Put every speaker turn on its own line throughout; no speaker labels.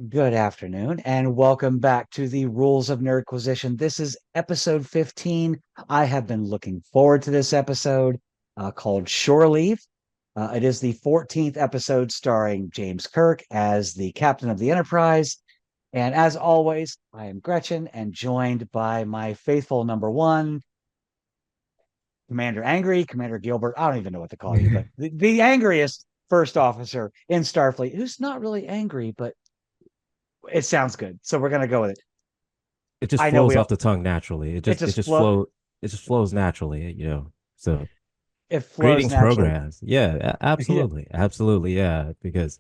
Good afternoon, and welcome back to the Rules of Nerdquisition. This is episode 15. I have been looking forward to this episode called Shore Leave. It is the 14th episode starring James Kirk as the captain of the Enterprise. And as always, I am Gretchen and joined by my faithful number one, Commander Angry, Commander Gilbert. I don't even know what to call you, but the angriest first officer in Starfleet, who's not really angry, but it sounds good. So we're going to go with it.
It just
I know
flows off the tongue naturally.
it just flow
It just flows naturally. So
it flows
greetings
naturally.
programs. Yeah,
Yeah.
absolutely. Absolutely. Yeah. Because,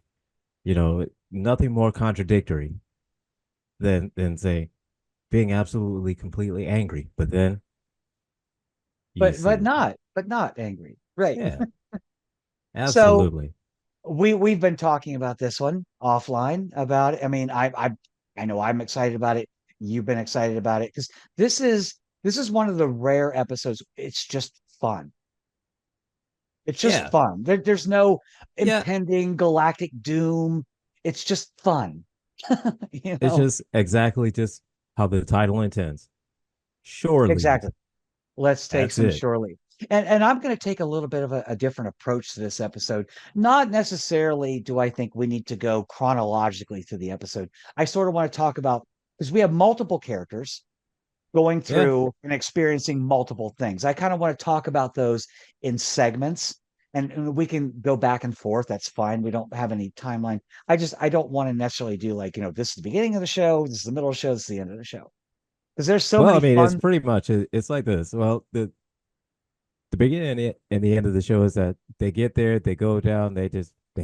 nothing more contradictory than say being absolutely completely angry. But then you
But
see,
not angry. Right.
yeah,
So
absolutely.
we've been talking about this one offline about it. I mean, I know I'm excited about it. You've been excited about it because this is this is one of the rare episodes. It's just fun. It's just
Yeah.
fun. There's no
Yeah.
impending galactic doom. It's just fun. You
It's
know?
just exactly just how the title intends. Shore leave.
Exactly. Let's take
That's
some
it.
shore leave. And I'm going to take a little bit of a different approach to this episode. Not necessarily do I think we need to go chronologically through the episode. I sort of want to talk about because we have multiple characters going
Yeah.
through and experiencing multiple things. I kind of want to talk about those in segments and we can go back and forth. That's fine. We don't have any timeline. I don't want to necessarily do like, this is the beginning of the show, this is the middle of the show, this is the end of the show. Because there's so
Well,
many
I mean, it's
fun.
pretty much it's like this. Well, the beginning and the end of the show is that they get there, they go down, they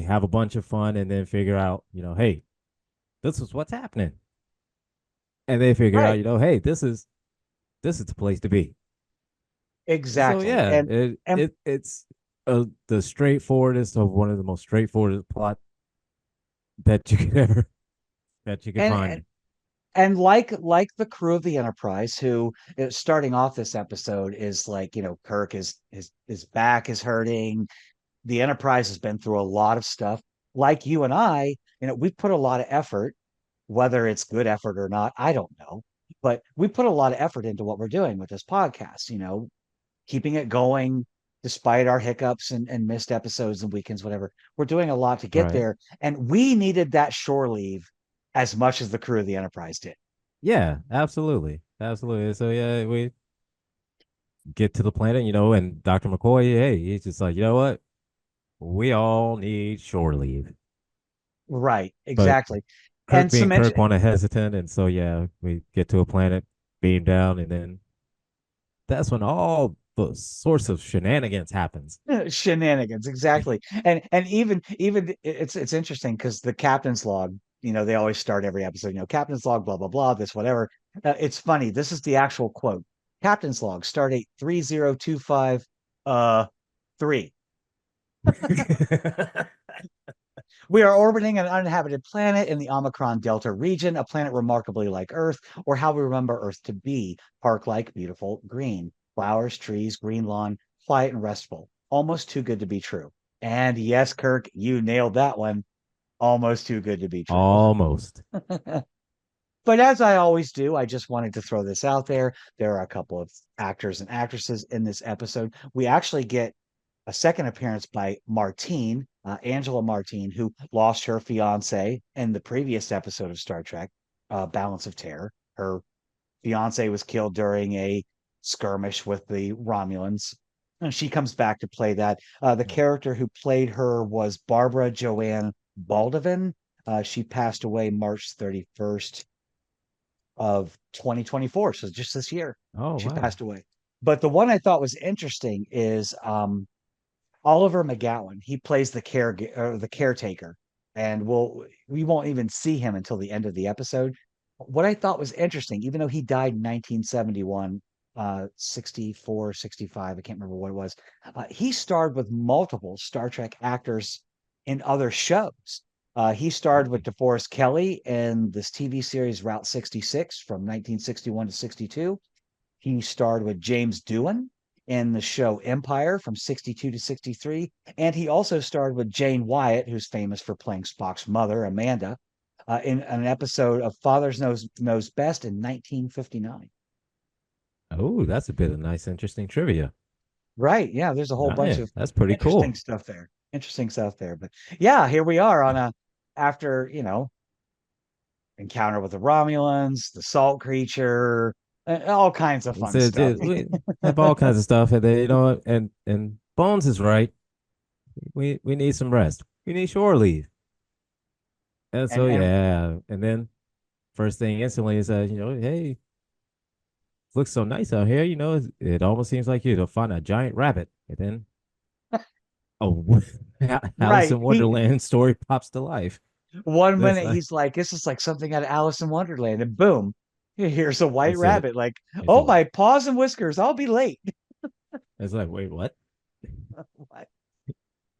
have a bunch of fun, and then figure out, hey, this is what's happening, and they figure out,
Right.
hey, this is the place to be. So
Exactly.
yeah,
And
it's the straightforwardest of one of the most straightforward plot that you could ever that you could
and and
find.
and like the crew of the Enterprise, who starting off this episode is like, Kirk is his back is hurting. The Enterprise has been through a lot of stuff. Like you and I, we put a lot of effort, whether it's good effort or not, I don't know. But we put a lot of effort into what we're doing with this podcast, keeping it going despite our hiccups and missed episodes and weekends, whatever. We're doing a lot to get
Right.
there. And we needed that shore leave as much as the crew of the Enterprise did.
Yeah, absolutely, absolutely. So yeah, we get to the planet, and Dr. McCoy, hey, he's just like, you know what, we all need shore leave.
Right,
But
exactly.
Kirk
And some
being
mention
Kirk wanted hesitant, and so yeah, we get to a planet, beam down, and then that's when all the sorts of shenanigans happens.
shenanigans, exactly. And even it's interesting because the captain's log, they always start every episode, captain's log, blah blah blah, this whatever. It's funny. This is the actual quote. Captain's log, start date 3025 3. We are orbiting an uninhabited planet in the Omicron Delta region, a planet remarkably like Earth, or how we remember Earth to be, park-like, beautiful, green, flowers, trees, green lawn, quiet and restful, almost too good to be true. And yes, Kirk, you nailed that one. Almost too good to be true.
Almost.
But as I always do, I just wanted to throw this out there. There are a couple of actors and actresses in this episode. We actually get a second appearance by Martine, Angela Martine, who lost her fiance in the previous episode of Star Trek, Balance of Terror. Her fiance was killed during a skirmish with the Romulans. And she comes back to play that. The character who played her was Barbara Joanne Baldwin. She passed away March 31st of 2024. So just this year,
Oh
she
wow.
passed away. But the one I thought was interesting is Oliver McGowan. He plays the caretaker, and we won't even see him until the end of the episode. What I thought was interesting, even though he died in 1971, 64, 65, I can't remember what it was. He starred with multiple Star Trek actors in other shows. He starred with
Really?
DeForest Kelly in this TV series Route 66 from 1961 to 62. He starred with James Doohan in the show Empire from 62 to 63. And he also starred with Jane Wyatt, who's famous for playing Spock's mother, Amanda, in an episode of Father's Knows Best in 1959.
Oh, that's a bit of nice, interesting trivia.
Right. Yeah. There's a whole
Oh,
bunch
yeah,
of
that's pretty
interesting
cool.
stuff there. Interesting stuff there. But yeah, here we are on a after, encounter with the Romulans, the salt creature, all kinds of fun
So
stuff.
we have all kinds of stuff, and then, and Bones is right. We need some rest. We need shore leave. And
And
so
and
yeah, and then first thing instantly is hey, it looks so nice out here. It almost seems like you'll find a giant rabbit, and then oh, Alice
right.
in Wonderland story pops to life.
One
That's
minute
like
he's like, this is like something out of Alice in Wonderland, and boom, here's a white
that's it.
rabbit. Like,
It's
oh
a,
my paws and whiskers, I'll be late.
it's like, wait, what?
What?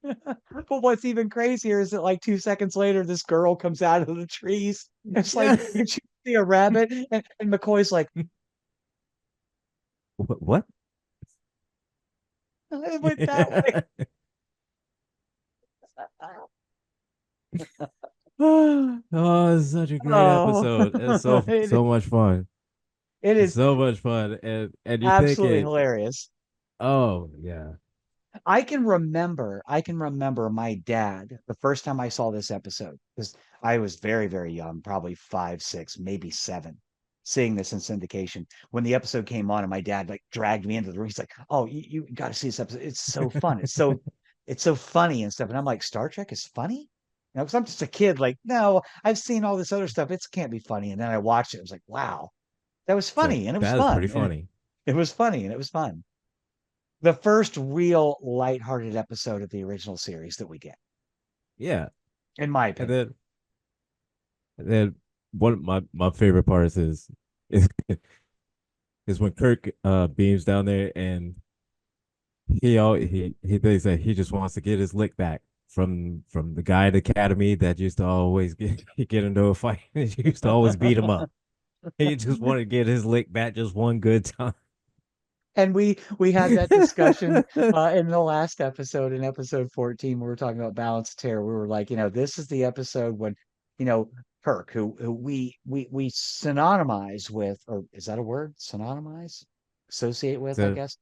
But what's even crazier is that like 2 seconds later, this girl comes out of the trees. It's like,
Yeah.
did you see a rabbit? And McCoy's like,
What?
it went that way.
Oh, it's such a great
Oh,
episode. It's so much fun.
it
It's
is
so much fun. And you think
absolutely
it,
hilarious.
oh yeah.
I can remember my dad the first time I saw this episode because I was very, very young, probably 5, 6, maybe 7, seeing this in syndication. When the episode came on and my dad like dragged me into the room, he's like, "Oh, you got to see this episode. It's so fun. It's so funny and stuff." And I'm like, "Star Trek is funny?" Because I'm just a kid, like, no, I've seen all this other stuff. It can't be funny. And then I watched it. I was like, wow, that was
It's like
funny and it was
that is pretty
fun. And
funny.
it was funny and it was fun. The first real lighthearted episode of the original series that we get,
Yeah.
in my
And
opinion.
then one of my favorite parts is is when Kirk beams down there and he thinks that he just wants to get his lick back from the guy at the academy that used to always get into a fight and used to always beat him up. He just wanted to get his lick back just one good time.
And we had that discussion in the last episode, in episode 14, where we were talking about balance of terror. We were like, this is the episode when, you know, Kirk, who we synonymize with, or is that a word? Synonymize? Associate with, I
So
guess.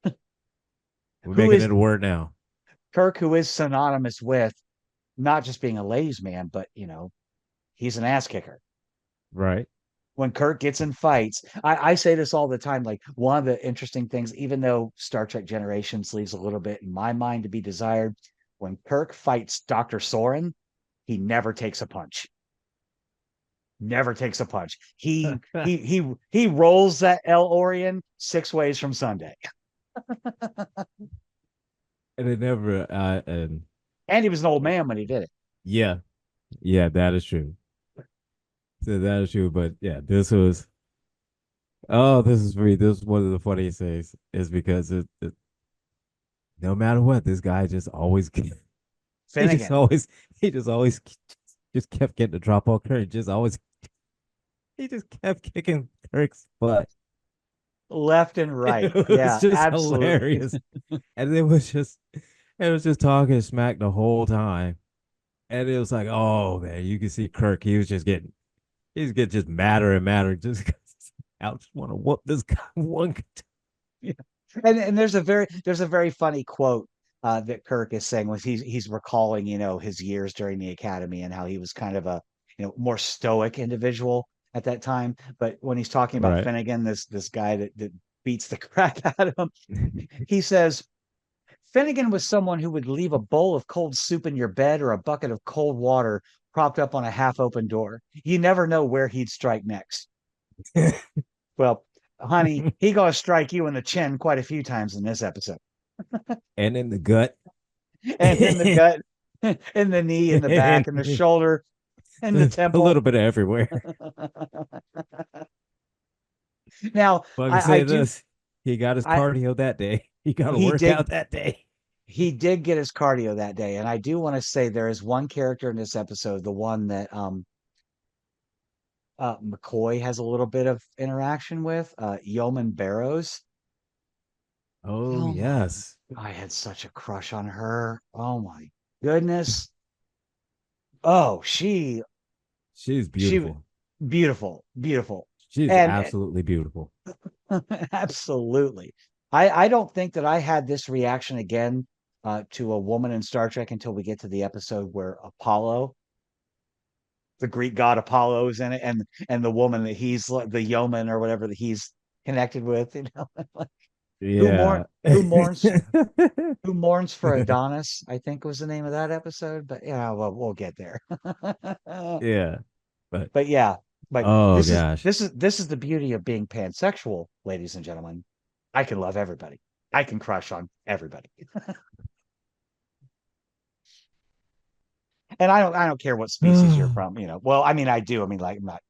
we're
Who
making
is
it a word now,
Kirk, who is synonymous with not just being a ladies' man, but he's an ass kicker.
right?
When Kirk gets in fights, I say this all the time. Like, one of the interesting things, even though Star Trek Generations leaves a little bit in my mind to be desired, when Kirk fights Dr. Soren, he never takes a punch. Never takes a punch. He rolls that El Orion 6 ways from Sunday.
And it never and
And he was an old man when he did it.
yeah, yeah, that is true. So that is true. But yeah, this is free. This is one of the funniest things is because no matter what, this guy just always he just
Finnegan,
always he just always just kept getting the drop on Kirk. Just always he just kept kicking Kirk's butt.
left and right.
It was
Yeah,
just
absolutely.
hilarious. And it was just talking smack the whole time. And it was like, oh man, you can see Kirk. He's getting just madder and madder. Just I just want to whoop this guy one.
Yeah. And there's a very funny quote that Kirk is saying when he's recalling, his years during the academy and how he was kind of a, more stoic individual at that time. But when he's talking about
Right.
Finnegan, this guy that beats the crap out of him, he says Finnegan was someone who would leave a bowl of cold soup in your bed or a bucket of cold water propped up on a half open door. You never know where he'd strike next. Well, honey, he gonna strike you in the chin quite a few times in this episode.
And in the gut.
And in the gut, in the knee, in the back,
And
in the shoulder, in the
a
temple.
little bit of everywhere.
Now,
But I can
I
say
do,
this. He got his
I
cardio that day. He got to
he
work out
did
that day.
he did get his cardio that day, and I do want to say there is one character in this episode, the one that McCoy has a little bit of interaction with, Yeoman Barrows.
Oh
Oh my,
yes.
I had such a crush on her. Oh my goodness. Oh,
she's
She
beautiful.
beautiful, beautiful.
She's
And
absolutely beautiful.
absolutely. I don't think that I had this reaction again to a woman in Star Trek until we get to the episode where Apollo, the Greek god Apollo, is in it, and the woman that he's the yeoman or whatever that he's connected with, who mourn
Yeah.
who mourns who mourns for Adonis, I think was the name of that episode. But yeah, well, we'll get there.
Yeah. But
But yeah, but
oh
this is
gosh.
the beauty of being pansexual, ladies and gentlemen. I can love everybody. I can crush on everybody. And I don't care what species you're from, Well, I mean I do. I mean, like, I'm not,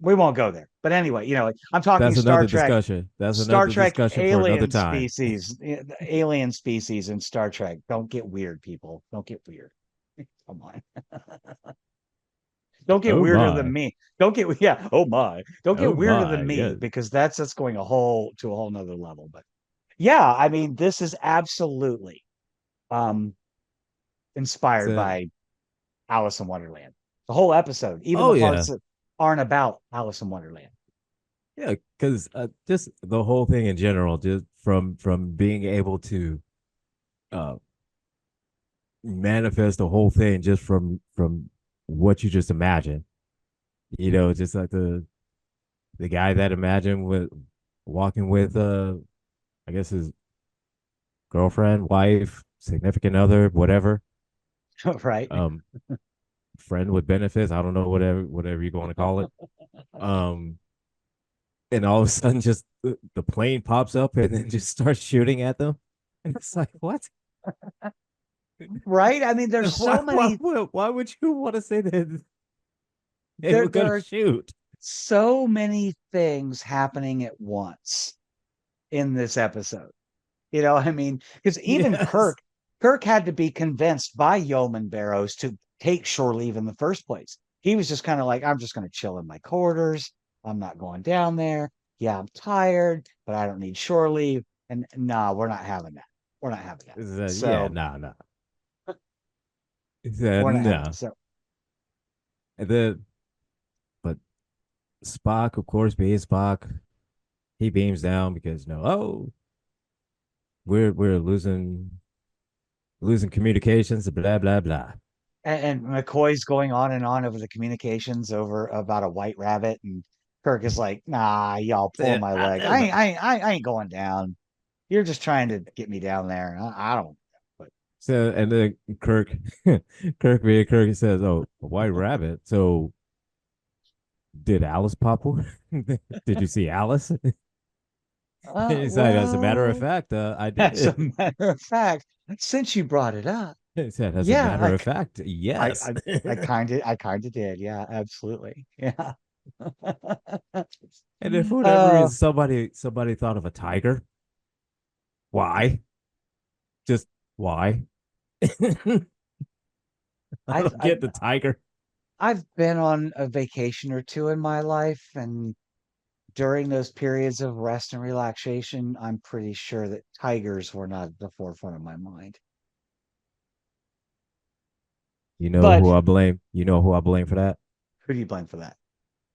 we won't go there. But anyway, I'm talking
That's another discussion. That's
Star
another
Trek
discussion for another
alien
time.
species, alien species in Star Trek. Don't get weird, people. Don't get weird. Come on. Don't get
Oh
weirder than
my.
me. Don't get yeah. Oh my. Don't get
Oh
weirder
my.
than me
Yes.
because that's going to a whole nother level. But yeah, I mean, this is absolutely um inspired
So
by Alice in Wonderland. The whole episode, even
oh
the parts
yeah.
that aren't about Alice in Wonderland.
Yeah, because just the whole thing in general, just from being able to uh manifest the whole thing just from what you just imagine. Just like the guy that imagined with walking with I guess his girlfriend, wife, significant other, whatever,
Right.
um, friend with benefits. I don't know, whatever you're going to call it. Um, and all of a sudden, just the plane pops up and then just starts shooting at them, and it's like, what?
Right. I mean, there's
Why?
so many
Why would you want to say that they
there
were
there
going to
are
shoot?
so many things happening at once in this episode. I mean, because even
Yes.
Kirk had to be convinced by Yeoman Barrows to take shore leave in the first place. He was just kind of like, I'm just going to chill in my quarters. I'm not going down there. Yeah, I'm tired, but I don't need shore leave. And no, we're not having that. We're not having that.
Yeah,
So
no, no.
we're not having
No.
so
And then, but Spock, of course, being Spock, he beams down because no, oh, we're losing communications, blah blah blah.
and McCoy's going on and on over the communications over about a white rabbit, and Kirk is like, "Nah, y'all pull my leg. I ain't going down. You're just trying to get me down there. I don't." But
So and then Kirk being Kirk says, "Oh, a white rabbit." So did Alice pop one? Did you see Alice? He's like, as a matter of
well,
fact, I
as a
did.
matter of fact, since you brought it up,
He said, as a
yeah,
matter of fact,
I,
yes.
I, I kind of did. Yeah, absolutely. Yeah.
And if for whatever
uh,
reason somebody thought of a tiger, why? Just why? I
I've,
don't
I've,
get the tiger.
I've been on a vacation or two in my life, and during those periods of rest and relaxation, I'm pretty sure that tigers were not at the forefront of my mind.
You know who
But
I blame? You know who I blame for that?
who do you blame for that?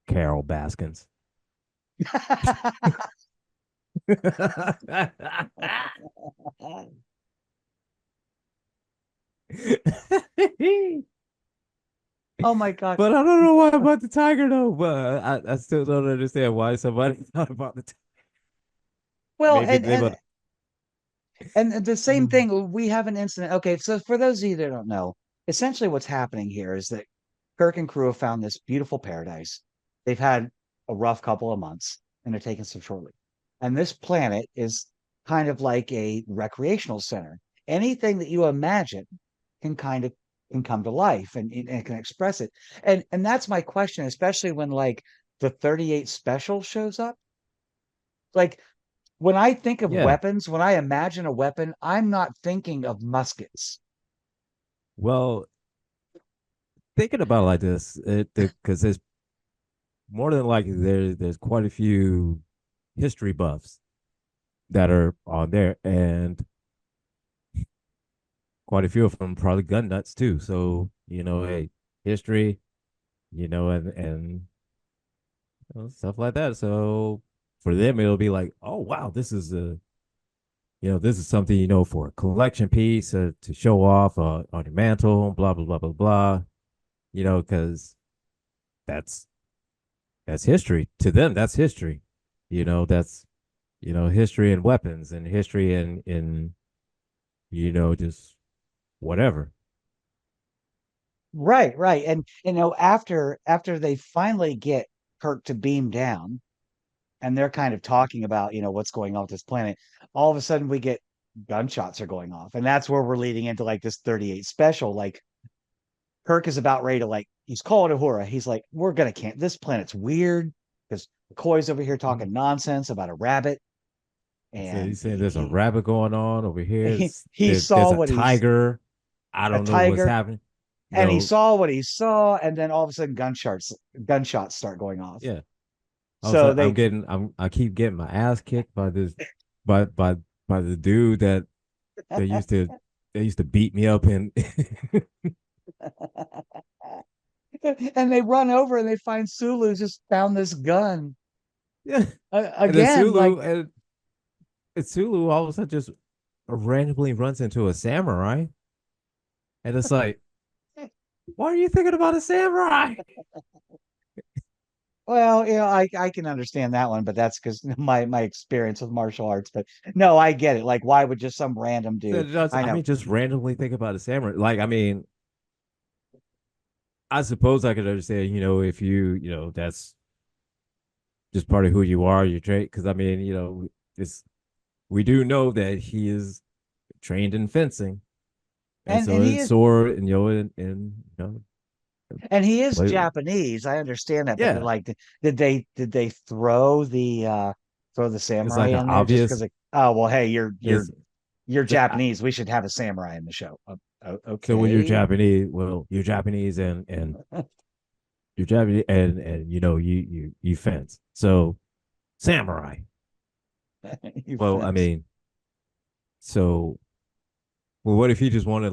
Carol Baskins.
Oh my God.
But I don't know why about the tiger though. But I still don't understand why somebody thought about the tiger.
Well,
Maybe they would.
and the same thing, we have an incident. Okay, so for those of you that don't know, essentially what's happening here is that Kirk and crew have found this beautiful paradise. They've had a rough couple of months and they're taking some shore leave. And this planet is kind of like a recreational center. Anything that you imagine can kind of can come to life and can express it. And that's my question, especially when like the 38 special shows up. Like when I think of
Yeah.
weapons, when I imagine a weapon, I'm not thinking of muskets.
Well, thinking about it like this, because there's more than likely there's quite a few history buffs that are on there, and quite a few of them probably gun nuts too. So hey, history, and stuff like that. So for them, it'll be like, oh wow, this is something for a collection piece to show off on your mantle, blah blah blah blah blah. Because that's that's history to them. That's history. That's history and weapons and history and just whatever.
Right, right. And after they finally get Kirk to beam down and they're kind of talking about, what's going on with this planet, all of a sudden we get gunshots are going off. And that's where we're leading into like this 38 special. Like Kirk is about ready to like he's calling Uhura. He's like, we're gonna can't this planet's weird because McCoy's over here
Mhm.
talking nonsense about a rabbit.
So
And
he's saying there's a rabbit going on over here.
he
There's
saw
a
what he's
tiger. I
a
don't know what's
tiger,
happening.
and he
No,
saw what he saw, and then all of a sudden gunshots start going off.
yeah. I was
So
like,
they
I keep getting my ass kicked by this, by by by the dude that used to beat me up and
and they run over and they find Sulu just found this gun.
yeah. And then
Again, like
Sulu all of a sudden just randomly runs into a samurai, and it's like, why are you thinking about a samurai?
well, I can understand that one, but that's because my experience with martial arts. But no, I get it. Like, why would just some random
So
dude? I know,
just randomly think about a samurai. Like, I mean, I suppose I could understand, if that's just part of who you are, your trait. Because I mean, it's we do know that he is trained in fencing, and
and
so
and he
his
is
sword, and
and he is
play,
Japanese. I understand that, but
yeah,
like, did they throw the
it's
samurai
like an
in there just because
obvious.
like, oh well, hey, you're
Yes.
you're
So,
Japanese. We should have a samurai in the show.
so when you're
Okay.
Japanese, well, you're Japanese and you're Japanese and you fence. So samurai.
You
Well, I
fence.
mean, so well, what if he just wanted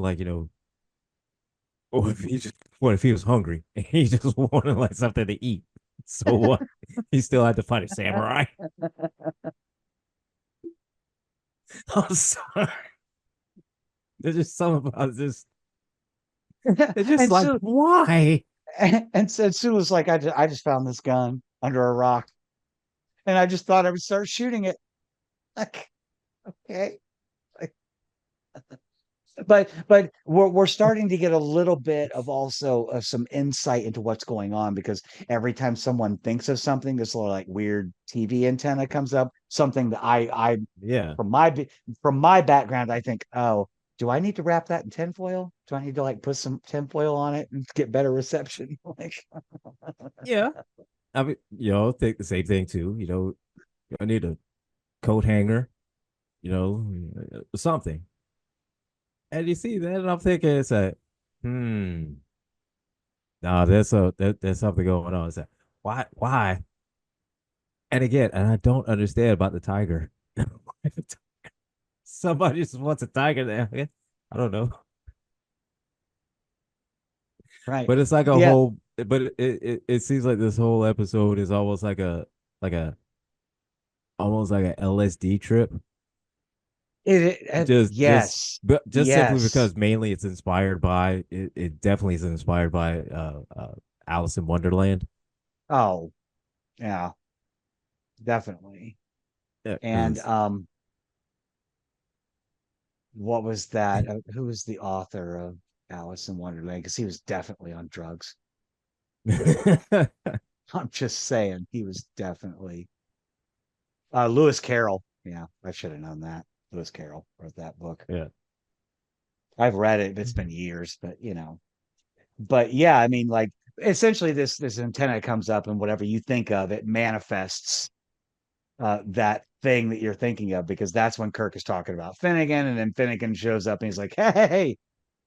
what if he was hungry and he just wanted like something to eat? So what? He still had to fight a samurai. I'm sorry. There's just something about this. It's just
And
like,
so
why?
and so Sue was like, I just found this gun under a rock, and I just thought I would start shooting it. Like, okay. Like, but we're starting to get a little bit of also some insight into what's going on because every time someone thinks of something, this little like weird TV antenna comes up. Something that I
Yeah.
from my background, I think, oh, do I need to wrap that in tinfoil? Do I need to like put some tinfoil on it and get better reception? Like,
Yeah. I mean, think the same thing too. I need a coat hanger, something. And you see that, and I'm thinking, it's like, hmm, no, there's something going on. It's like, why? And again, and I don't understand about the tiger. Somebody just wants a tiger there. I don't know,
right.
but it's like a
Yeah.
whole. But it seems like this whole episode is almost like a almost like a LSD trip. Just
Yes.
but just simply
Yes.
because mainly it's inspired by it definitely is inspired by Alice in Wonderland.
Oh, yeah, definitely.
Yeah,
And
because
what was that? Who was the author of Alice in Wonderland? Because he was definitely on drugs. I'm just saying, he was definitely Lewis Carroll. Yeah, I should have known that. Lewis Carroll wrote that book.
yeah.
I've read it. It's been years, but but yeah, I mean, like essentially, this antenna comes up, and whatever you think of, it manifests that thing that you're thinking of, because that's when Kirk is talking about Finnegan, and then Finnegan shows up and he's like, "Hey,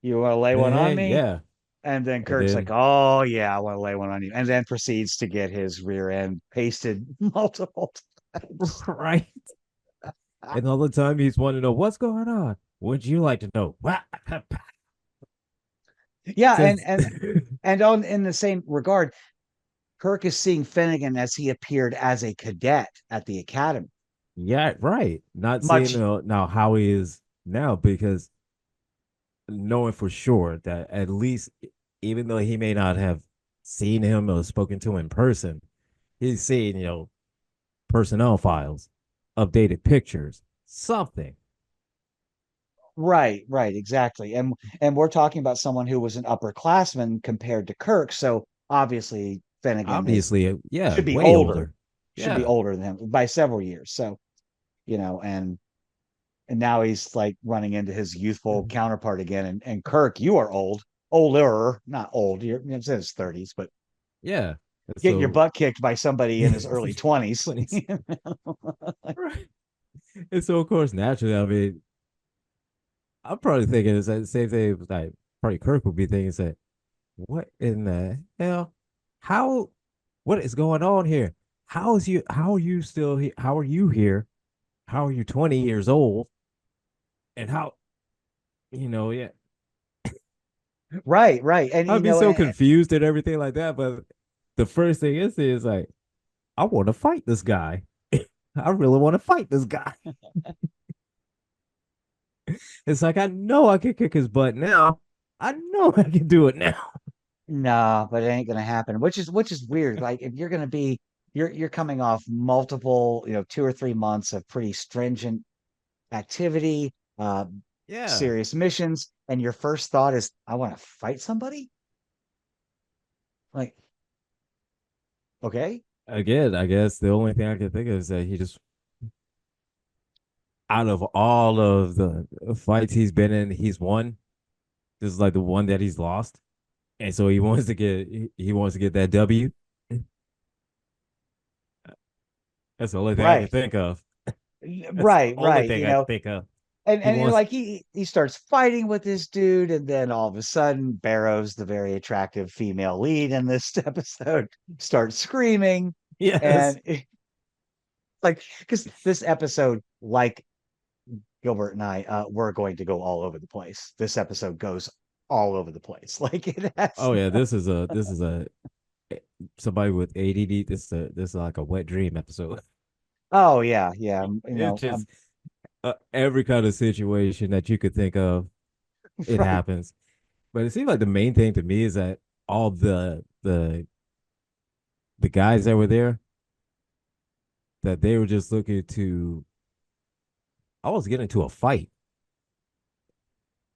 you want to lay one on
Hey,
me?"
yeah.
And then
And
Kirk's like,
then
"Oh yeah, I want to lay one on you," and then proceeds to get his rear end pasted multiple times.
right. And all the time he's wanting to know what's going on. Would you like to know?
Yeah, and
Says
and and on in the same regard, Kirk is seeing Finnegan as he appeared as a cadet at the academy.
Yeah, right. Not seeing
Much
now how he is now, because knowing for sure that at least, even though he may not have seen him or spoken to him in person, he's seen, personnel files, updated pictures, something.
right, right, exactly. And we're talking about someone who was an upperclassman compared to Kirk. So obviously Finnegan is
Obviously, yeah,
should be
way
older,
older.
should be
Yeah.
older than him by several years. So, and now he's like running into his youthful counterpart again. And Kirk, you are old, older, not old. You're in his 30s, but
Yeah.
getting your
So
butt kicked by somebody in his early 20s.
20s. Right. And so of course, naturally, I mean, I'm probably thinking it's the same thing. Like probably Kirk would be thinking, say, "What in the hell? How? What is going on here? How is you? How are you still here? How are you here? How are you 20 years old? And how? Yeah,
Right, right. And
I'd be so confused and everything like that. But the first thing is like, I want to fight this guy. I really want to fight this guy. It's like I know I can kick his butt now. I know I can do it now.
nah, but it ain't gonna happen, which is weird. Like if you're gonna be you're coming off multiple, 2 or 3 months of pretty stringent activity,
Yeah.
serious missions, and your first thought is, I want to fight somebody? Like, okay.
Again, I guess the only thing I can think of is that he just, out of all of the fights he's been in, he's won. This is like the one that he's lost, and so he wants to get that W. That's the only thing I can
Right.
think of. That's the
Right,
only
right.
thing I can think of.
And
He
and you're
wants,
like he starts fighting with this dude, and then all of a sudden Barrow's the very attractive female lead in this episode starts screaming,
yes.
and like because this episode, like Gilbert and I, we're going to go all over the place. This episode goes all over the place. Like it has.
Oh yeah, this is a somebody with ADD. This is like a wet dream episode.
Oh yeah, yeah.
It's just every kind of situation that you could think of, it
Right.
happens. But it seems like the main thing to me is that all the guys that were there, that they were just looking to almost get into a fight.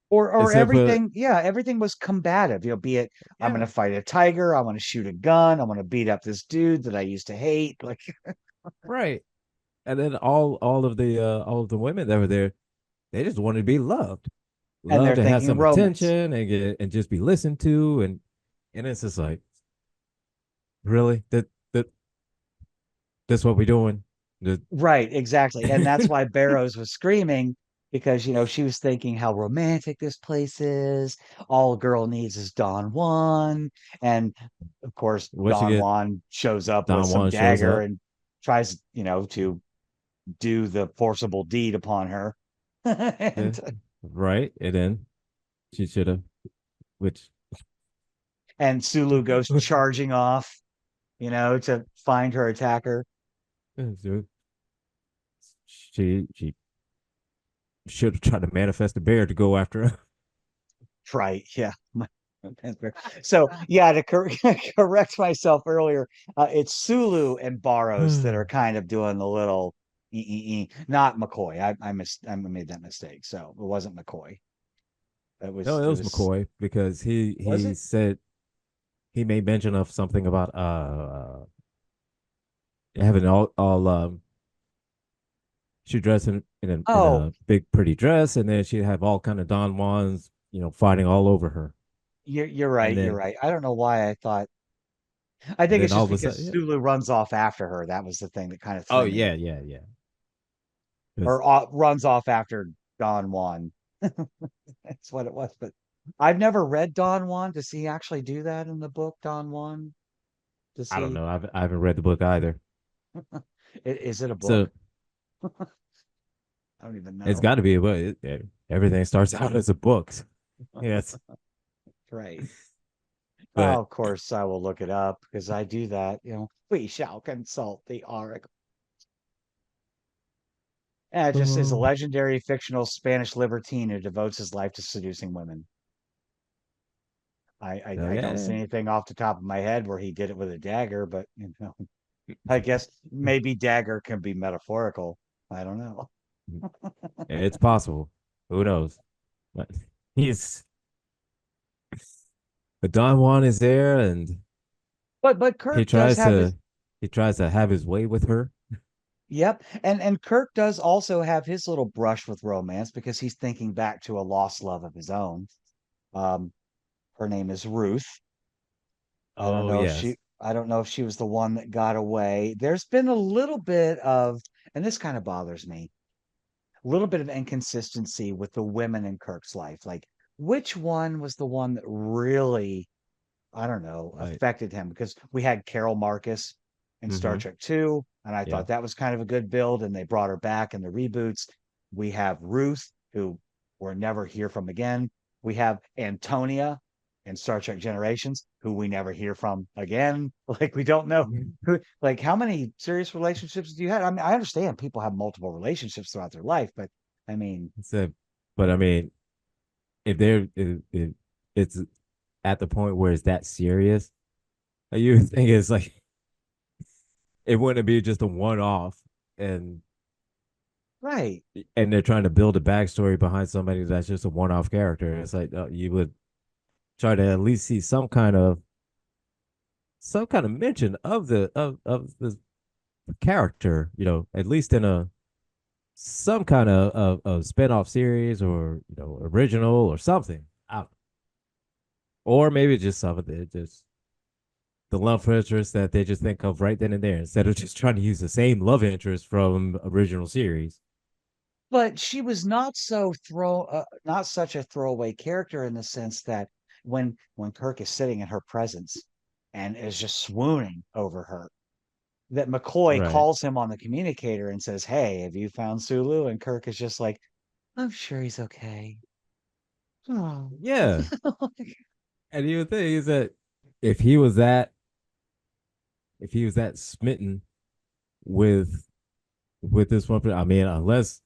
Or
Except for,
everything, yeah, everything was combative. Be it, I'm
yeah,
gonna fight a tiger, I want to shoot a gun, I want to beat up this dude that I used to hate. Like,
right. And then all of the women that were there, they just wanted to be loved.
and they're
Loved and have
thinking
some
romance.
attention and just be listened to, and it's just like, really? That's what we're doing? The,
Right, exactly. And that's why Barrows was screaming because, she was thinking how romantic this place is. All a girl needs is Don Juan. And of course,
what you
Don
get,
Juan shows up with
Don
some
Juan shows
dagger
up.
and tries, to do the forcible deed upon her.
Yeah.
and
Right. And then she should have, which
and Sulu goes charging off, to find her attacker.
she should have tried to manifest a bear to go after her.
Right. Yeah. So yeah, to correct myself earlier, it's Sulu and Barrows that are kind of doing the little not McCoy. I made that mistake. So it wasn't McCoy. It
No,
was
it
it
was
was
McCoy because he
was
he
it?
said he made mention of something about having all she dressed in a
Oh,
big pretty dress, and then she'd have all kind of Don Juans, fighting all over her.
you're
And
right. You're
then
right. I don't know why I thought. I think it's
all
just
of a
because
sudden, yeah.
Sulu runs off after her. That was the thing that kind of
Oh
threw me.
yeah, yeah, yeah.
Or runs off after Don Juan. That's what it was. But I've never read Don Juan. Does he actually do that in the book, Don Juan? Does
I don't
he?
know. I haven't read the book either,
Is it a
so
book? I don't even
it's
know.
got to be a book. Everything starts out as a book. Yes.
Right.
But
of course, I will look it up because I do that. We shall consult the oracle. And it just is a
oh,
legendary fictional Spanish libertine who devotes his life to seducing women. I don't see
okay.
anything off the top of my head where he did it with a dagger, but I guess maybe dagger can be metaphorical. I don't know.
It's possible. Who knows? But he's but Don Juan is there, and
But
he
Kirk does
tries
have his
to he tries to have his way with her.
yep, and Kirk does also have his little brush with romance because he's thinking back to a lost love of his own. Um, her name is Ruth.
Oh yes.
I don't know if she was the one that got away. There's been a little bit of, and this kind of bothers me, a little bit of inconsistency with the women in Kirk's life. Like, which one was the one that really, I don't know,
Right.
affected him? Because we had Carol Marcus in Star
Mm-hmm.
Trek 2, and I
Yeah.
thought that was kind of a good build, and they brought her back in the reboots. We have Ruth, who we'll never hear from again. We have Antonia in Star Trek Generations, who we never hear from again. Like, we don't know who, like, how many serious relationships do you have? I mean, I understand people have multiple relationships throughout their life, but I mean,
So, but I mean, if they're if it's at the point where it's that serious, you think it's like it wouldn't be just a one off, and
right.
they're trying to build a backstory behind somebody that's just a one off character. It's like you would try to at least see some kind of mention of the character, at least in a some kind of spin-off series, or original or something. Or maybe just some of it, just the love interest that they just think of right then and there, instead of just trying to use the same love interest from original series.
But she was not such a throwaway character in the sense that when Kirk is sitting in her presence and is just swooning over her, that McCoy
Right.
calls him on the communicator and says, "Hey, have you found Sulu?" And Kirk is just like, "I'm sure he's okay." Oh.
Yeah. And the other thing is that if he was that if he was that smitten with this one, I mean, unless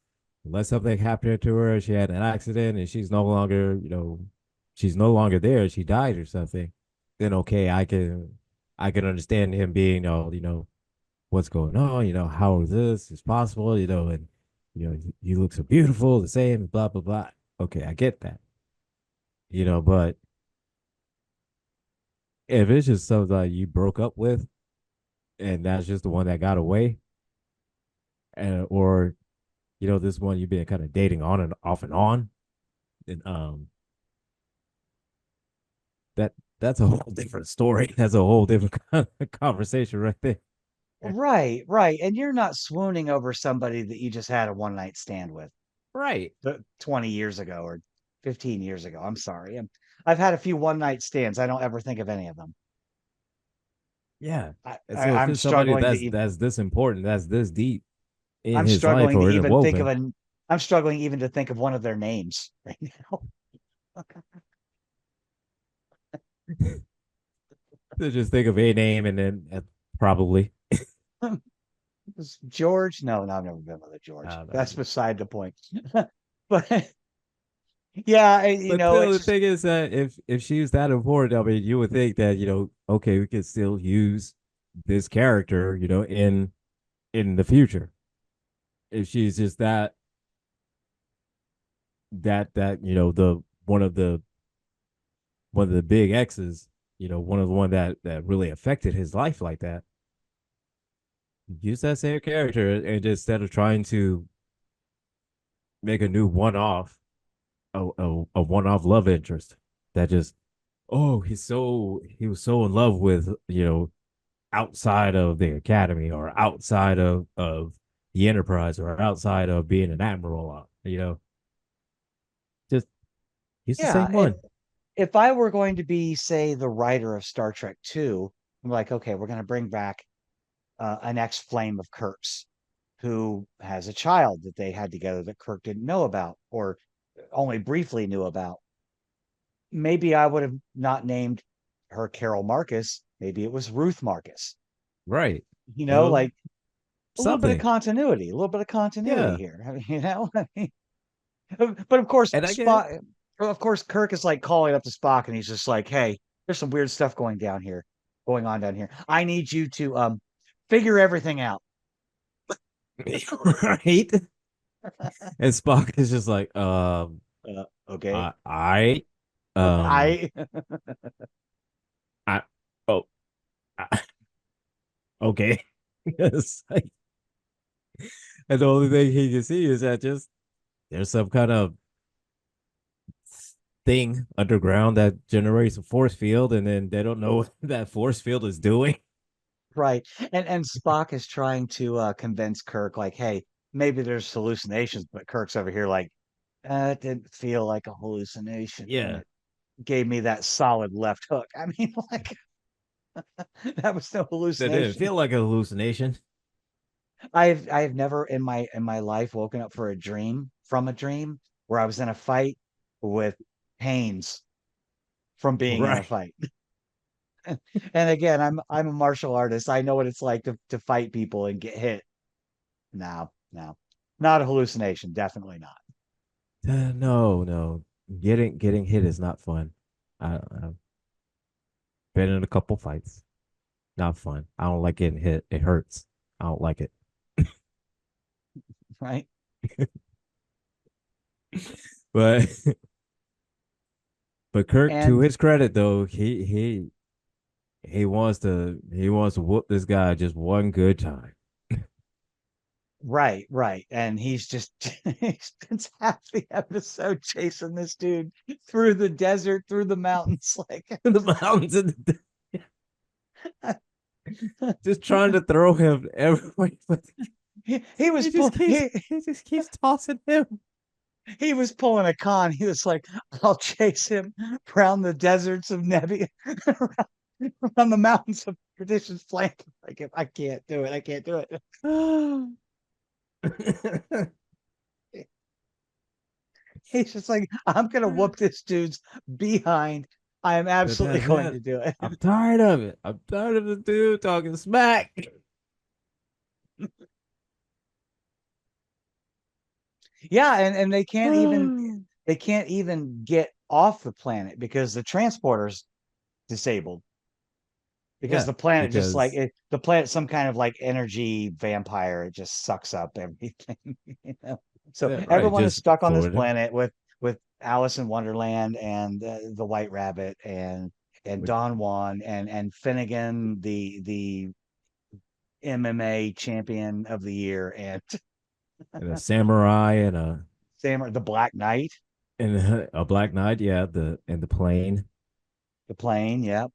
something happened to her, she had an accident and she's no longer there, she died or something, then okay, I can understand him being, what's going on, how is this is possible, and you look so beautiful, the same, blah blah blah. Okay, I get that, but if it's just something that you broke up with and that's just the one that got away, and or this one you've been kind of dating on and off and on, then that that's a whole different story. That's a whole different kind of conversation right there.
Right, right. And you're not swooning over somebody that you just had a one night stand with
Right.
20 years ago or 15 years ago. I'm sorry. I've had a few one night stands. I don't ever think of any of them.
Yeah.
I,
And
I
so if
I'm
it's somebody
struggling to
that's this important, that's this deep in
I'm
his life
struggling to
or
even think of
interwoven,
an I'm struggling even to think of one of their names right now.
to just think of a name and then probably.
George? No, I've never been with a George. That's
No.
beside the point. But yeah,
But still,
it's
the
just
thing is that if she's that important, I mean, you would think that okay, we could still use this character, in the future. If she's just that the one of the big X's, one of the one that really affected his life like that, use that same character, and just instead of trying to make a new one-off, a one-off love interest that just, oh, he was so in love with, outside of the academy, or outside of the Enterprise, or outside of being an admiral, just use the
yeah,
same
and
one.
if I were going to be, say, the writer of Star Trek 2, I'm like, okay, we're going to bring back an ex-flame of Kirk's who has a child that they had together that Kirk didn't know about or only briefly knew about. Maybe I would have not named her Carol Marcus, maybe it was Ruth Marcus.
Right.
Like a little bit of
Something.
continuity, a little bit of continuity
Yeah.
here. I mean, but of course,
And I get
Spock. Of course, Kirk is like calling up to Spock, and he's just like, "Hey, there's some weird stuff going on down here. I need you to figure everything out."
right. And Spock is just like,
Okay,
I, um,
I
I, oh, I, okay. It's like, and the only thing he can see is that just there's some kind of thing underground that generates a force field, and then they don't know what that force field is doing.
right, and Spock is trying to convince Kirk, like, "Hey, maybe there's hallucinations," but Kirk's over here like, "It didn't feel like a hallucination," and
Yeah,
it gave me that solid left hook. I mean, like that was no
that didn't
hallucination.
feel like a hallucination.
I've never in my life woken up from a dream where I was in a fight with pains from being in a
Right.
fight. And again, I'm a martial artist. I know what it's like to fight people and get hit. No, no. Not a hallucination, definitely not.
No, no. Getting hit is not fun. I've been in a couple fights. Not fun. I don't like getting hit. It hurts. I don't like it.
Right?
But but Kirk, to
And
his credit though, he wants to whoop this guy just one good time.
right, right. And he's just he spends half the episode chasing this dude through the desert, through the mountains, like
In the mountains and just trying to throw him everywhere. But
he was pull,
he just keeps tossing him.
he was pulling a con. He was like, I'll chase him around the deserts of Nebula, around the mountains of tradition's flank. Like, if I can't do it, I can't do it. He's just like, I'm gonna whoop this dude's behind. I am absolutely
That's
going
it.
to do it.
I'm tired of it. I'm tired of the dude talking smack.
Yeah, and they can't even get off the planet because the transporter's disabled. Because
Yeah,
the planet just like
because
the planet some kind of like energy vampire. It just sucks up everything. you know so
yeah, right,
everyone is
just
stuck on this
for them.
planet with Alice in Wonderland and the White Rabbit and
With
Don Juan and Finnegan, the MMA champion of the year, and
and a samurai
Sam, the Black Knight,
and a black knight. Yeah, the plane,
the plane. Yep.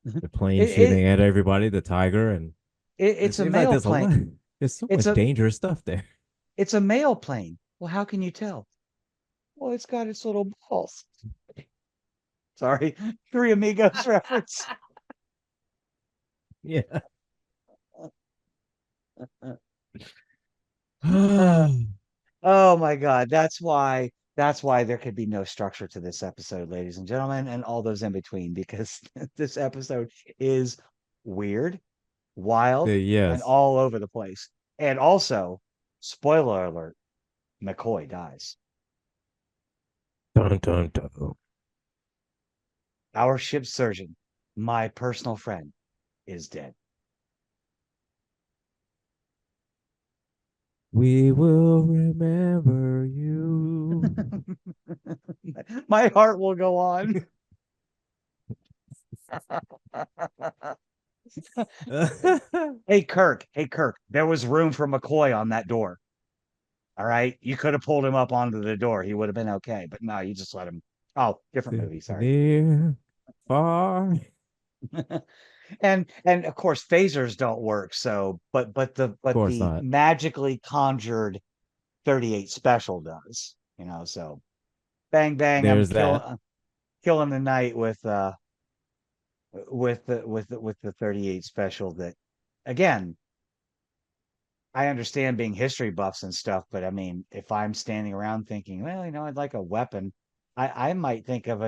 the plane
it, it,
shooting at everybody. The tiger, and it
it's a
seems like
male
there's a
plane.
lot. There's so
it's
much
a
dangerous stuff there.
it's a male plane. Well, how can you tell? Well, it's got its little balls. Sorry, Three Amigos reference.
Yeah.
Uh,
Oh,
oh my God, that's why there could be no structure to this episode, ladies and gentlemen, and all those in between, because this episode is weird, wild, and
yes.
all over the place. And also, spoiler alert, McCoy dies.
Dun dun dun.
Our ship's surgeon, my personal friend, is dead.
We will remember you.
My heart will go on. Hey Kirk, there was room for McCoy on that door. All right. You could have pulled him up onto the door. He would have been okay. But no, you just let him. Oh, different movie. Sorry.
Near, far. Of
And of course phasers don't work. So but
course
the
not.
magically conjured 38 special does. So bang bang, I'm
There's that.
killing the night with the 38 special that again, I understand being history buffs and stuff, but I mean, if I'm standing around thinking, well, I'd like a weapon, I might think of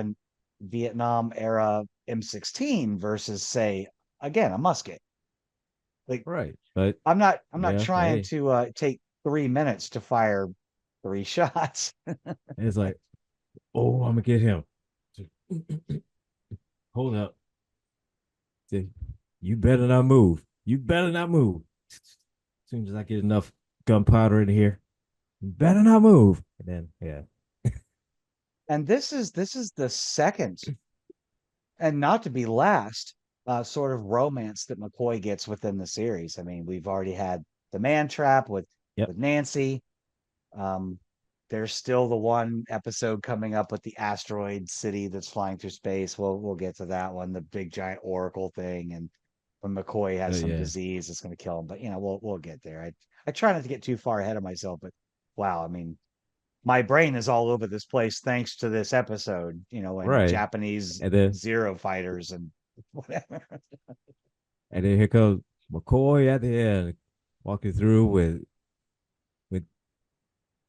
Vietnam era M16 versus, say, again, a musket. Like,
Right. But
I'm not
yeah,
trying
hey,
to take 3 minutes to fire three shots.
it's like, oh, I'm gonna get him. Hold up. You better not move. You better not move. As soon as I get enough gunpowder in here, you better not move. And then yeah.
And this is the second, and not to be last, sort of romance that McCoy gets within the series. I mean, we've already had the man trap
Yep.
with Nancy. Um, there's still the one episode coming up with the asteroid city that's flying through space. We'll get to that one, the big giant oracle thing, and when McCoy has some
Yeah.
disease that's going to kill him. But we'll get there. I try not to get too far ahead of myself, but wow, I mean, my brain is all over this place thanks to this episode. And
Right.
Japanese
And then
Zero fighters and whatever.
here comes McCoy at the end, walking through with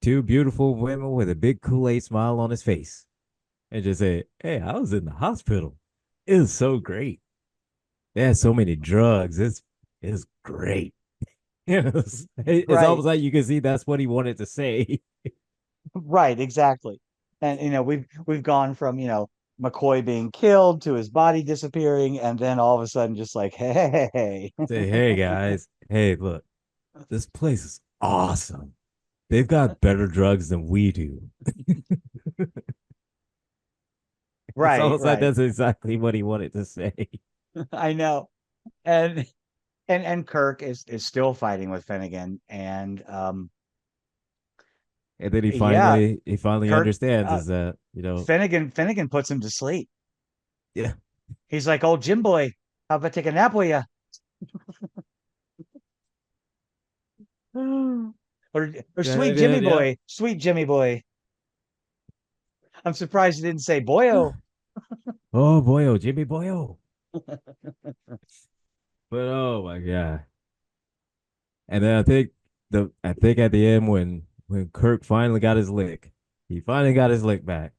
two beautiful women with a big Kool-Aid smile on his face. And just say, hey, I was in the hospital. It was so great. They had so many drugs. It's great. It's
Right,
almost like you can see that's what he wanted to say.
right, exactly. And we've gone from McCoy being killed to his body disappearing, and then all of a sudden, just like, hey.
Say, hey guys, hey, look, this place is awesome. They've got better drugs than we do. It's
Right,
almost like
right.
that's exactly what he wanted to say.
I know. And and Kirk is still fighting with Finnegan, and
And then
yeah,
he finally
Kirk
understands
uh,
is that,
Finnegan puts him to sleep.
yeah,
He's like, "Old Jim boy, how about take a nap with you?" or
yeah,
sweet
yeah,
Jimmy
yeah.
boy, sweet Jimmy boy. I'm surprised he didn't say boyo.
Oh boy, oh Jimmy boy, oh. But oh my god. And then I think at the end when Kirk finally got his lick, he finally got his lick back.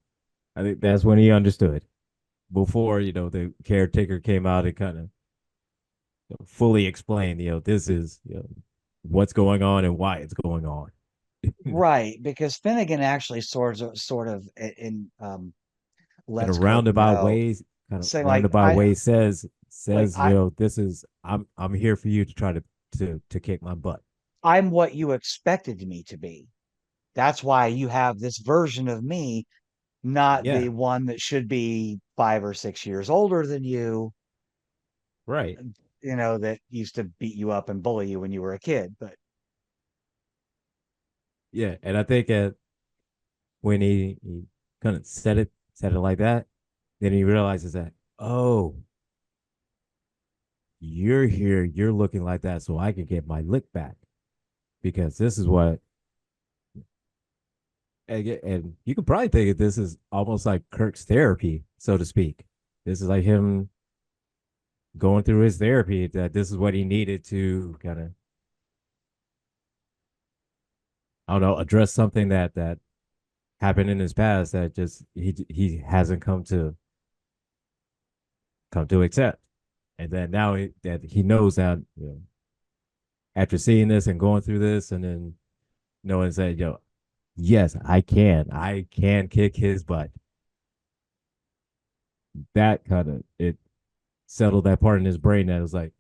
I think that's when he understood. Before, the caretaker came out and kind of fully explained, this is, what's going on and why it's going on.
Right, because Finnegan actually sort of
In a
lets Kirk
roundabout
know,
ways, kind of
saying like
roundabout
I
way
like
says, this is I'm here for you to try to kick my butt.
I'm what you expected me to be. That's why you have this version of me, not the
Yeah,
one that should be 5 or 6 years older than you,
right.
that used to beat you up and bully you when you were a kid. But
Yeah, and I think when he kind of said it like that, then he realizes that, oh, you're here, you're looking like that, so I can get my lick back because this is what. And you could probably think of this as almost like Kirk's therapy, so to speak. This is like him going through his therapy. That this is what he needed to kind of, I don't know, address something that happened in his past that just he hasn't come to accept. And then now that he knows that, after seeing this and going through this, and then knowing that, yes, I can kick his butt. That kind of it settled that part in his brain that was like,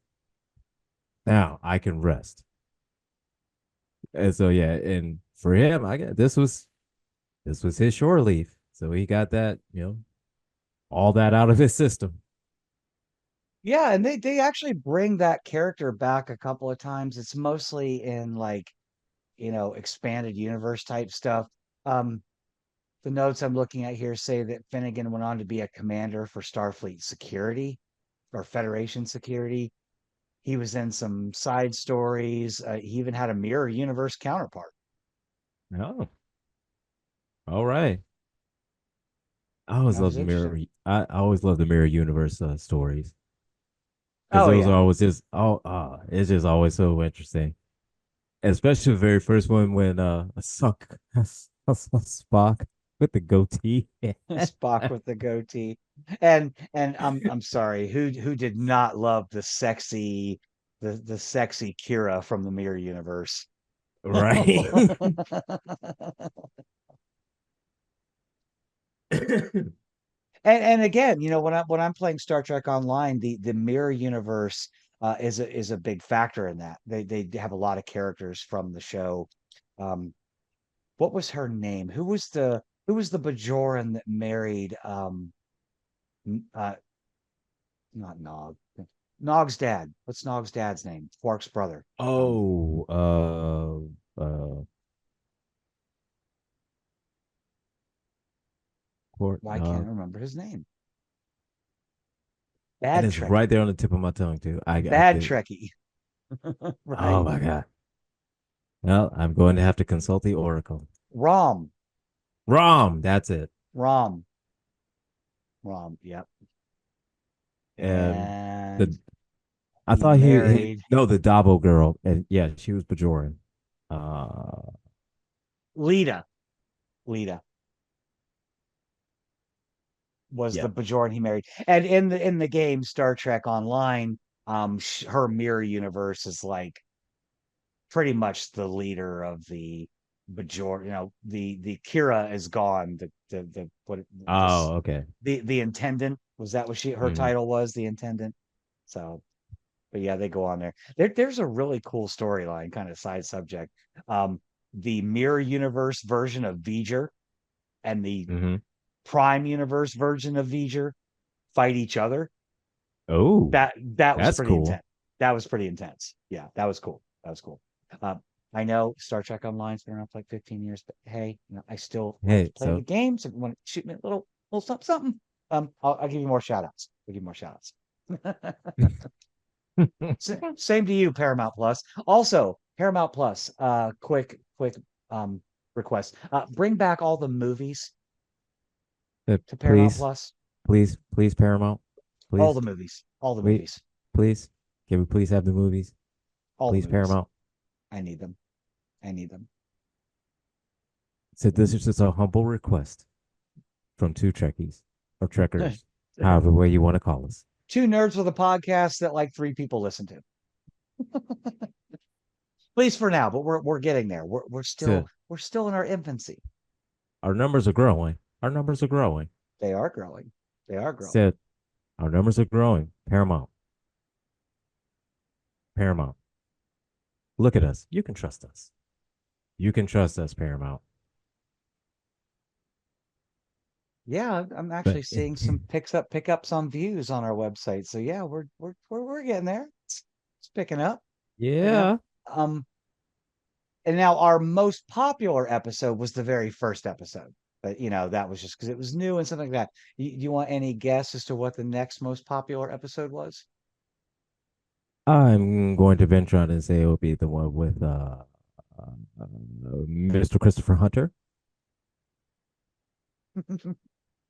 now I can rest. And so yeah, and for him, I got this was his shore leave. So he got that, all that out of his system.
yeah, and they actually bring that character back a couple of times. It's mostly in like, expanded universe type stuff. Um, the notes I'm looking at here say that Finnegan went on to be a commander for Starfleet security or Federation security. He was in some side stories. He even had a mirror universe counterpart.
Oh, all right. I always
That
love
was
the mirror.
interesting.
I always love the mirror universe stories because
Oh
those
yeah.
are always just it's just always so interesting. Especially the very first one when Spock. with the goatee.
Spock with the goatee. And I'm sorry, who did not love the sexy Kira from the Mirror Universe?
Right.
And again, when I'm playing Star Trek Online, the Mirror Universe is a big factor in that. They have a lot of characters from the show. Um, what was her name? Who was the Bajoran that married not Nog. Nog's dad. What's Nog's dad's name? Quark's brother. Um,
Oh, Court
why can't I
Nog.
remember his name?
And
Bad
it's right
Trekkie.
there on the tip of my tongue too. I
Bad
did.
Trekkie.
Oh
Right.
my God. Well, I'm going to have to consult the Oracle.
Rom.
Rom, that's it.
Rom. Rom. Yep.
And
And
the I
he
thought he
married
no, the Dabo girl, and yeah, she was Bajoran. Uh,
Lita. Lita was
yeah.
the Bajoran he married. And in the game Star Trek Online, her mirror universe is like pretty much the leader of the Bajor. The Kira is gone. The what this
Oh, okay.
the intendant, was that what her
Hmm.
title was, the intendant? So, but yeah, they go on there. There's a really cool storyline, kind of side subject. The mirror universe version of V'ger and the
Hmm.
Prime universe version of V'ger fight each other.
Oh,
That was
that's
pretty
cool.
intense. That was pretty intense. Yeah, that was cool. That was cool. I know Star Trek Online's been around for like 15 years, but hey, I still like
Hey,
to play the
so
games. If you want to shoot me a little something, something, I'll give you more shout outs. I'll give you more shout outs. Same to you, Paramount Plus. Also, Paramount Plus, quick um request. Bring back all the movies to Paramount
please,
Plus.
please, Paramount,
All the
please,
movies. All the
wait,
movies.
please, can we please have the movies?
All the
Please,
movies.
Paramount.
I need them. I need them.
So this is just a humble request from two Trekkies or Trekkers, however way you want to call us.
Two nerds with a podcast that like three people listen to. At least for now, but we're getting there. We're still
So
we're still in our infancy.
our numbers are growing. Our numbers are growing.
They are growing. They are growing.
So our numbers are growing. Paramount, Paramount. Look at us. You can trust us. You can trust us, Paramount.
Yeah, I'm
But
actually seeing some pickups on views on our website. So yeah, we're getting there. It's picking up, picking up.
yeah,
Um, and now our most popular episode was the very first episode, but that was just because it was new and something like that. You want any guess as to what the next most popular episode was?
I'm going to venture on and say it will be the one with Mr. Christopher Hunter.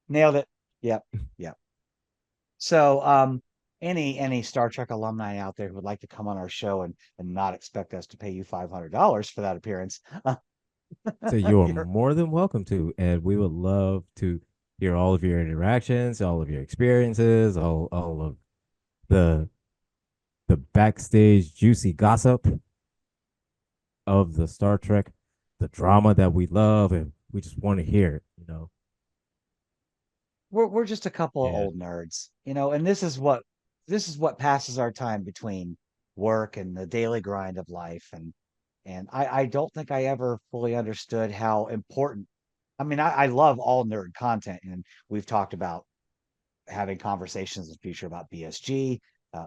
Nailed it. Yep. Yep. So, any Star Trek alumni out there who would like to come on our show and not expect us to pay you $500 for that appearance,
So you are
you're
more than welcome to, and we would love to hear all of your interactions, all of your experiences, all of the the backstage juicy gossip of the Star Trek, the drama that we love, and we just want to hear it.
we're just a couple of
And
old nerds, and this is what passes our time between work and the daily grind of life, and I don't think I ever fully understood how important. I mean, I love all nerd content, and we've talked about having conversations in the future about BSG.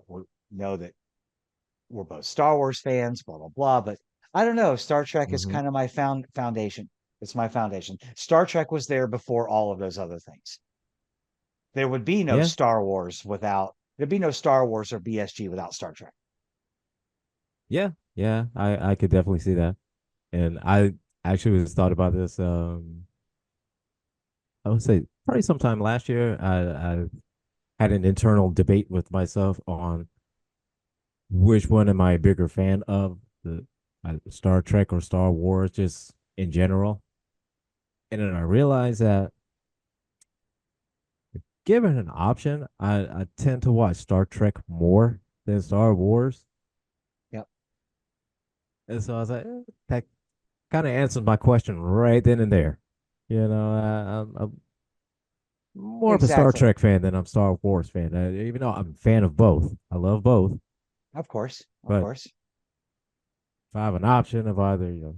We know that we're both Star Wars fans, blah blah blah. But I don't know. Star Trek is
mhm.
kind of my foundation. It's my foundation. Star Trek was there before all of those other things. There would be no
Yeah,
Star Wars without there'd be no Star Wars or BSG without Star Trek.
yeah, yeah. I could definitely see that, and I actually was thought about this. I would say probably sometime last year. I had an internal debate with myself on which one am I a bigger fan of, the Star Trek or Star Wars, just in general. And then I realized that given an option, I tend to watch Star Trek more than Star Wars.
Yep,
And so I was like, that kind of answers my question right then and there. I'm more of a Star
exactly.
Trek fan than I'm Star Wars fan. Even though I'm a fan of both, I love both.
Of course, of
But
course.
if I have an option of either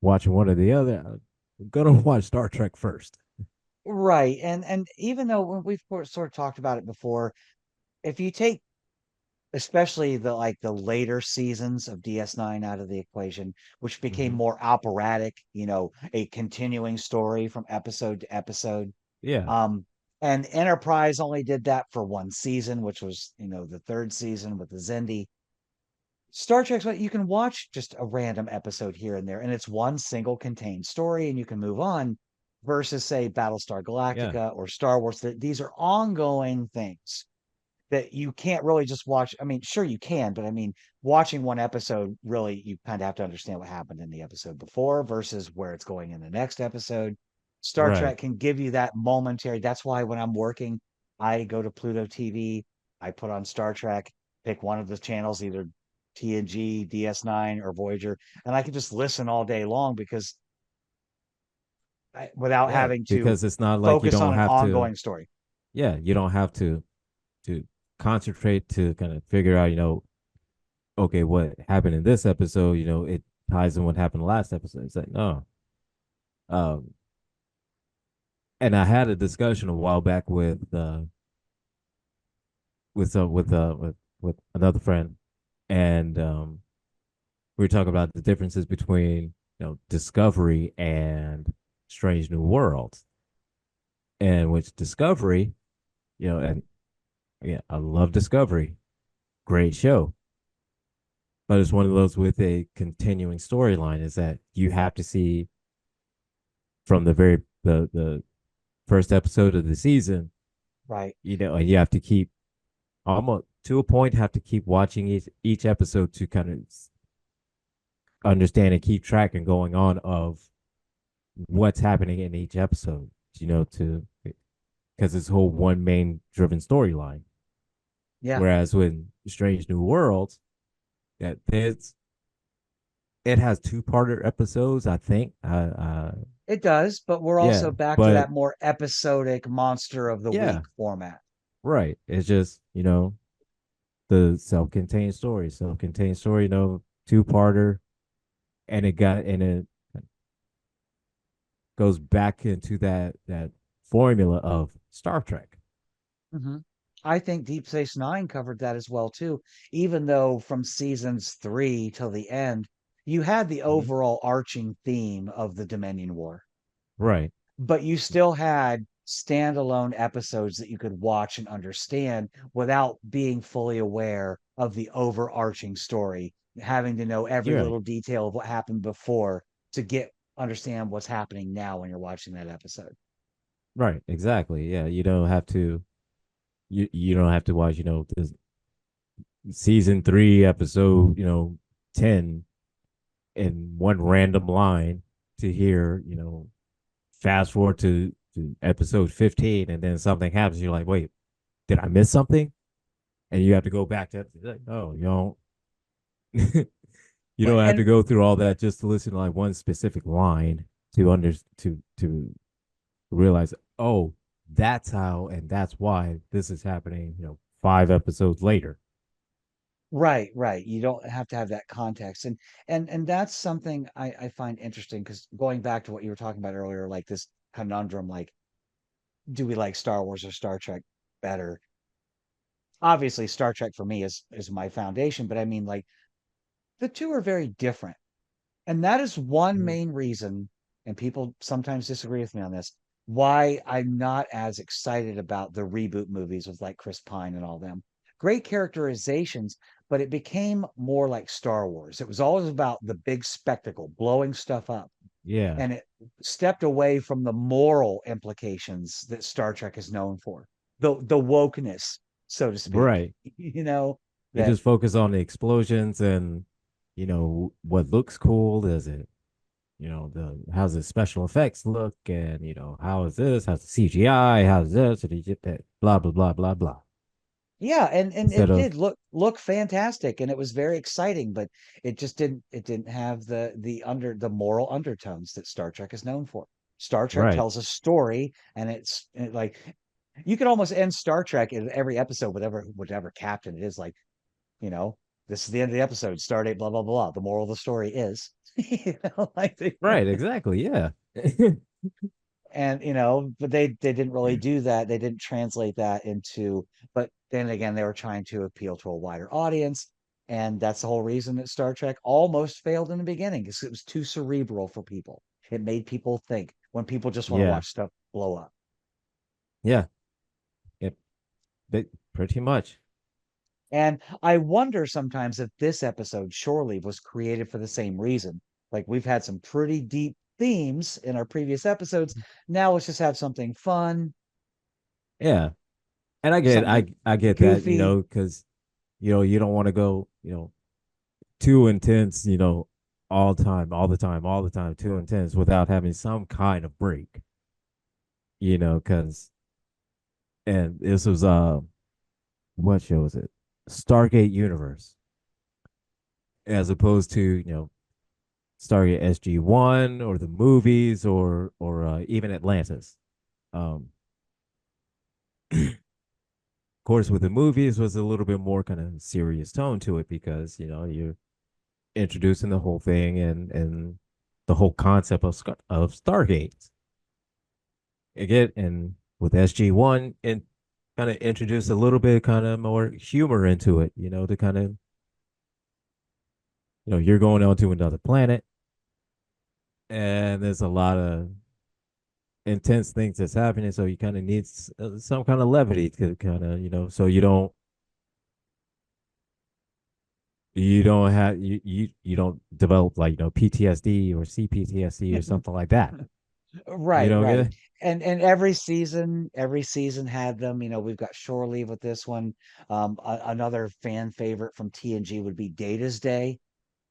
watching one or the other, I'm gonna watch Star Trek first.
Right. And even though we've sort of talked about it before, if you take especially the later seasons of DS9 out of the equation, which became
Hmm.
more operatic, a continuing story from episode to episode.
Yeah,
Um, and Enterprise only did that for one season, which was, the third season with the Xindi. Star Trek's what you can watch just a random episode here and there, and it's one single contained story, and you can move on. Versus, say, Battlestar
yeah,
Galactica or Star Wars, that these are ongoing things that you can't really just watch. I mean, sure you can, but I mean, watching one episode, really, you kind of have to understand what happened in the episode before versus where it's going in the next episode. Star
right.
Trek can give you that momentary. That's why when I'm working, I go to Pluto TV, I put on Star Trek, pick one of the channels, either TNG, DS9, or Voyager, and I can just listen all day long because without
Yeah,
having to
because it's not like you
focus on
don't
an
have to.
ongoing story.
Yeah, you don't have to concentrate to kind of figure out, okay, what happened in this episode. It ties in what happened last episode. It's like no. Um, and I had a discussion a while back with another friend, and we were talking about the differences between Discovery and Strange New Worlds, and which Discovery, and yeah, I love Discovery, great show, but it's one of those with a continuing storyline. Is that you have to see from the first episode of the season,
Right.
and you have to keep almost to a point have to keep watching each episode to kind of understand and keep track and going on of what's happening in each episode, to because it's a whole one main driven storyline.
Yeah,
Whereas with Strange New Worlds, that it has two-parter episodes, I think.
it does, but we're
Yeah,
also back to
but
that more episodic monster of the
yeah,
week format.
right. It's just the self-contained story, two-parter, and it goes back into that formula of Star Trek.
Hmm. I think Deep Space Nine covered that as well too. Even though from seasons three till the end, you had the
Mhm.
overall arching theme of the Dominion War,
Right.
but you still had standalone episodes that you could watch and understand without being fully aware of the overarching story, having to know every
You're right.
little detail of what happened before to get understand what's happening now when you're watching that episode.
Right. Exactly. Yeah. You don't have to watch, this season 3, episode, 10 in one random line to hear, fast forward to episode 15 and then something happens. You're like, wait, did I miss something? And you have to go back to it. Like, no, you don't. You
Well,
don't have to
and
go through all that just to listen to like one specific line to realize, oh, that's how and that's why this is happening, 5 episodes later.
right, right. You don't have to have that context. And that's something I find interesting because going back to what you were talking about earlier, like this conundrum, like, do we like Star Wars or Star Trek better? Obviously, Star Trek for me is my foundation, but I mean, like, the two are very different. And that is one
Mhm.
main reason, and people sometimes disagree with me on this, why I'm not as excited about the reboot movies with like Chris Pine and all them. Great characterizations, but it became more like Star Wars. It was always about the big spectacle, blowing stuff up,
Yeah.
and it stepped away from the moral implications that Star Trek is known for. The wokeness, so to speak.
Right.
You know,
It
that
just focus on the explosions and what looks cool. Is it? the how's the special effects look, and how is this, how's the CGI, how's this, and you get that blah blah blah blah blah.
Yeah, and
Instead
it
of
did look fantastic, and it was very exciting, but it didn't have the moral undertones that Star Trek is known for. Star Trek
right,
tells a story, and like you could almost end Star Trek in every episode, whatever captain it is, like, you know, this is the end of the episode, Stardate, blah blah blah. The moral of the story is, like
right, exactly, yeah.
and but they didn't really do that. They didn't translate that into, but then again, they were trying to appeal to a wider audience, and that's the whole reason that Star Trek almost failed in the beginning, because it was too cerebral for people. It made people think when people just want to
Yeah,
watch stuff blow up.
yeah, it, pretty much.
And I wonder sometimes if this episode, Shore Leave, was created for the same reason. Like, we've had some pretty deep themes in our previous episodes. Now let's just have something fun,
Yeah, and I get
something
I get that,
goofy.
because you don't want to go, too intense, all the time, all the time, too intense without having some kind of break, because and this was what show is it? Stargate Universe, as opposed to Stargate SG-1 or the movies or even Atlantis. Um, of course, with the movies was a little bit more kind of serious tone to it, because you're introducing the whole thing and the whole concept of Stargate again. And with SG-1, and kind of introduce a little bit kind of more humor into it, to kind of you're going on to another planet, and there's a lot of intense things that's happening, so you kind of need some kind of levity to kind of so you don't develop like PTSD or CPTSD or something like that. You
Right,
don't get
right.
it.
And every season had them. We've got Shore Leave with this one. Another fan favorite from TNG would be Data's Day,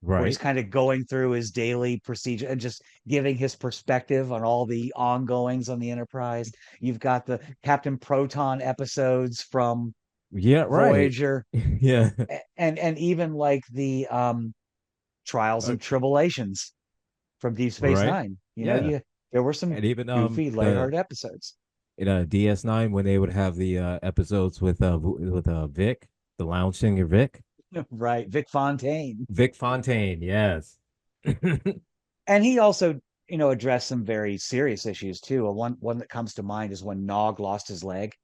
where he's
Right.
kind of going through his daily procedure and just giving his perspective on all the ongoings on the Enterprise. You've got the Captain Proton episodes from
Yeah, right.
Voyager,
Yeah,
and even like the Trials
uh,
and Tribulations from Deep Space
right.
Nine.
Yeah,
There were some
and even
goofy,
the
lighthearted episodes.
in DS9, when they would have the episodes with Vic, the lounge singer Vic.
Right, Vic Fontaine.
Vic Fontaine, yes.
And he also, addressed some very serious issues too. One that comes to mind is when Nog lost his leg,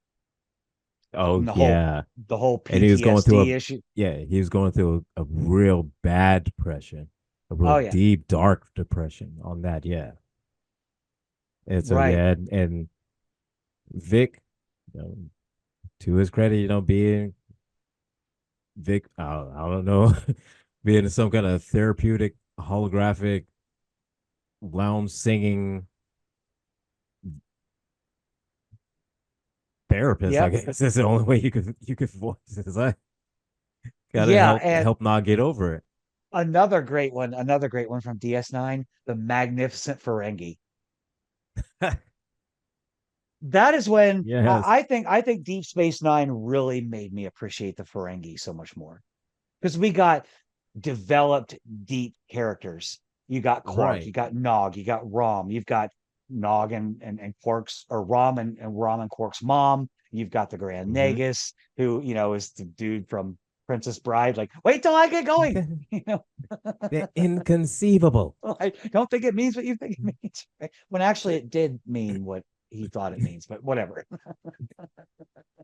Oh
and the whole
yeah,
the whole
and he was going through
PTSD issue.
he was going through a real bad depression, a real
Oh yeah,
deep dark depression on that. Yeah, and so
right.
yeah, and Vic, you know, to his credit, being Vic, I don't know, being some kind of therapeutic holographic lounge singing therapist, I
Yep.
guess is the only way you could voice it. Is I gotta
Yeah, and
help not get over
another great one from DS9, the Magnificent Ferengi.
it.
That is when
Yes.
I think Deep Space Nine really made me appreciate the Ferengi so much more, because we got developed deep characters. You got Quark, you
Right.
got Nog, you got Rom, you've got Nog and Quark's, or Rom and Quark's mom. You've got the Grand
Hmm.
Nagus, who is the dude from Princess Bride. Like, wait till I get going. You know,
They're inconceivable.
I don't think it means what you think it means. Right? When actually it did mean what he thought it means, but whatever.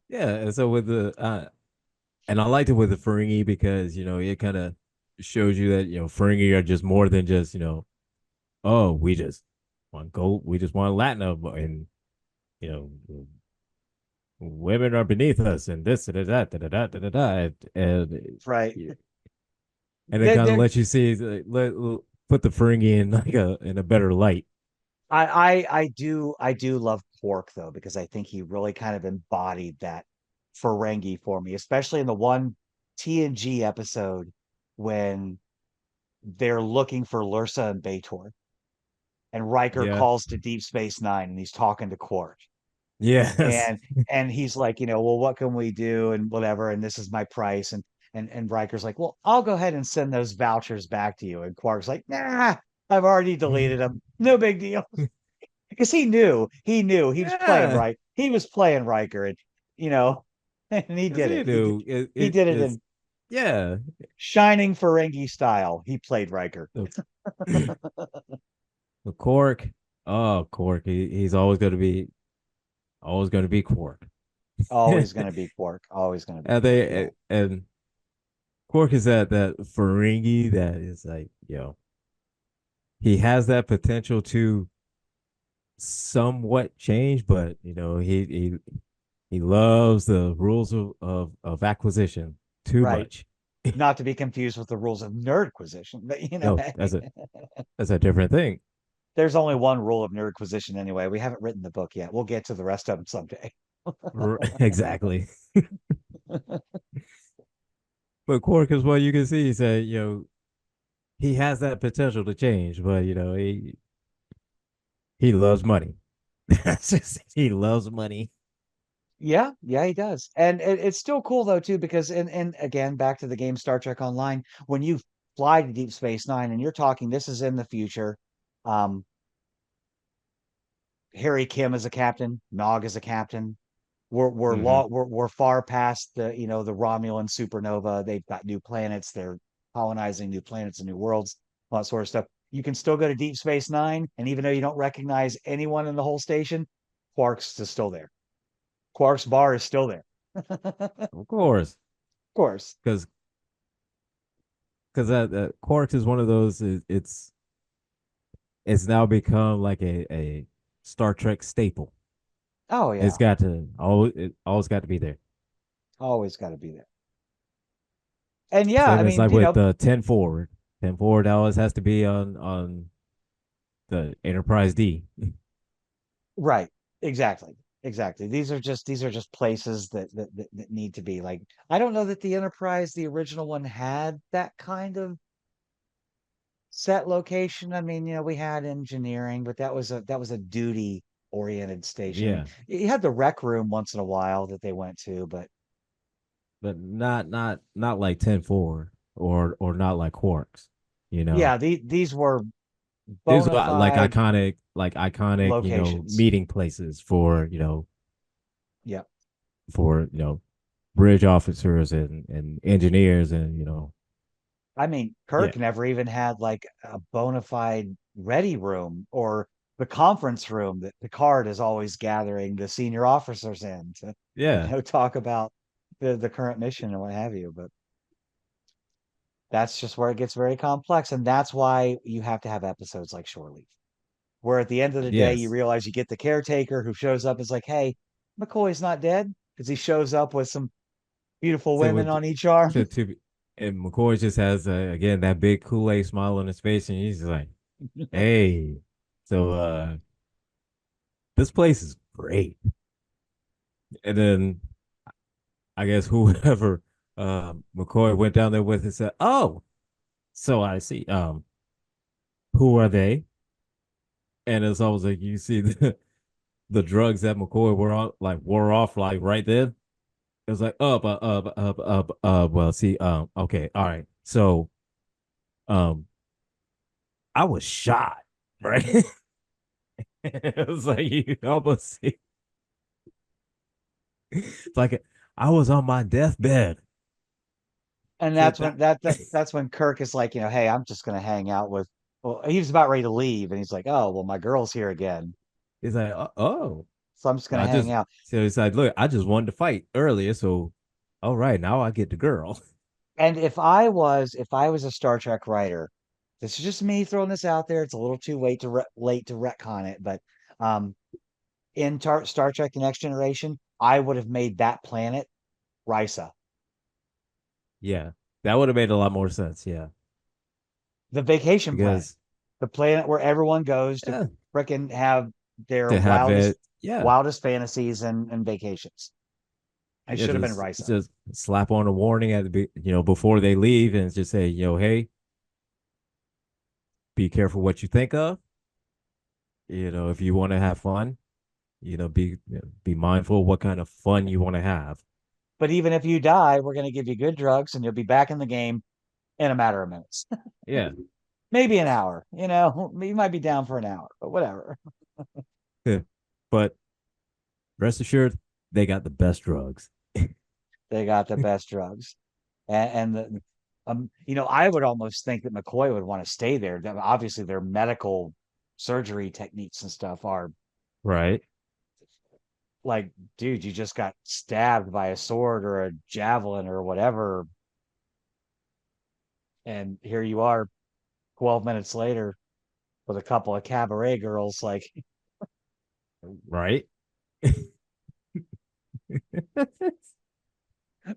Yeah. And so with the and I liked it with the Ferengi, because it kind of shows you that Ferengi are just more than just oh, we just want gold, we just want Latinum, and you know women are beneath us, and this and that, da, da, da, da, da, da,
Right.
and it kind of
There,
lets you see, put the Ferengi in like a better light.
I do love Quark though, because I think he really kind of embodied that Ferengi for me, especially in the one TNG episode when they're looking for Lursa and Bator. and Riker
Yeah.
calls to Deep Space Nine, and he's talking to Quark,
Yes.
and he's like, well, what can we do, and whatever, and this is my price, and Riker's like, well, I'll go ahead and send those vouchers back to you, and Quark's like, nah, I've already deleted them, no big deal, because he was playing
Yeah.
right, he was playing Riker, and you know, and he
Because
did
you
it,
know,
he did it
it's
in
yeah.
shining Ferengi style. He played Riker.
The, the Cork. Oh, Cork. He's always gonna be Cork.
Always
And
going to be Quark. Always going to be Quark. Yeah.
and Cork is that Ferengi that is like, he has that potential to somewhat change, but he loves the rules of acquisition too
Right.
much.
Not to be confused with the rules of Nerdquisition, but
No, that's a different thing.
there's only one rule of Nerdquisition anyway. We haven't written the book yet. We'll get to the rest of them someday.
Exactly. But Quark is what you can see. He said, he has that potential to change, but he loves money. He loves money.
Yeah, yeah, he does. And it's still cool though too, because and again, back to the game Star Trek Online, when you fly to Deep Space Nine and you're talking, this is in the future. Um, Harry Kim is a captain, Nog is a captain.
Hmm.
We're far past the the Romulan supernova. They've got new planets. They're colonizing new planets and new worlds, all that sort of stuff. You can still go to Deep Space Nine, and even though you don't recognize anyone in the whole station, Quark's is still there. Quark's bar is still there. Of
Of course,
course.
because that Quark is one of those. It's now become like a Star Trek staple.
Oh
It's
yeah,
got to always got to be there.
always got to be there. And yeah, I
Same as
mean,
like with the 10 forward. 10 forward always has to be on the Enterprise D.
right, exactly, exactly. These are just places that need to be like. I don't know that the Enterprise, the original one, had that kind of set location. I mean, we had engineering, but that was a duty oriented station. I mean,
Yeah,
you had the rec room once in a while that they went to, but
but not like 10 forward or not like Quarks. You know,
yeah, these were
these
bona
are
fide
like iconic,
locations.
meeting places for,
Yeah.
for, bridge officers and engineers and,
I mean,
yeah,
Kirk never even had like a bona fide ready room or the conference room that Picard is always gathering the senior officers in to,
yeah,
talk about the current mission and what have you. But that's just where it gets very complex. And that's why you have to have episodes like Shore Leave, where at the end of the day, you
yes.
realize you get the caretaker who shows up, is like, hey, McCoy's not dead, because he shows up with some beautiful
So
women
with
on each arm.
and McCoy just has again that big Kool-Aid smile on his face, and he's like, "Hey, so this place is great." And then I guess whoever McCoy went down there with and said, "Oh, so I see. Who are they?" And it's almost like you see the drugs that McCoy were on, like wore off, like right then. It was like well, see, okay, all right, so um, I was shot, right? It was like you almost see, it's like I was on my deathbed.
And
So
that's
that,
when that's when Kirk is like, hey, I'm just gonna hang out with. Well, he was about ready to leave, and he's like, oh, well, my girl's here again,
it's like, oh,
so I'm just gonna
I
hang
just
out.
so it's like, look, I just wanted to fight earlier, so all right, now I get the girl.
And if I was a Star Trek writer, this is just me throwing this out there. It's a little too late to retcon it, but um, in Star Trek: The Next Generation, I would have made that planet Risa,
Yeah, that would have made a lot more sense. Yeah,
the vacation planet,
because
the planet where everyone goes to
yeah,
frickin' have their
to have it, yeah,
wildest fantasies and vacations. It
yeah,
should have been Risa.
just slap on a warning at before they leave and just say, hey, be careful what you think of. if you want to have fun, be mindful what kind of fun you want to have.
But even if you die, we're going to give you good drugs and you'll be back in the game in a matter of minutes.
Yeah.
Maybe an hour. You might be down for an hour, but whatever.
But rest assured, they got the best drugs.
They got the best drugs. I would almost think that McCoy would want to stay there. Obviously, their medical surgery techniques and stuff are
Right.
like, dude, you just got stabbed by a sword or a javelin or whatever, and here you are 12 minutes later with a couple of cabaret girls. Like,
Right.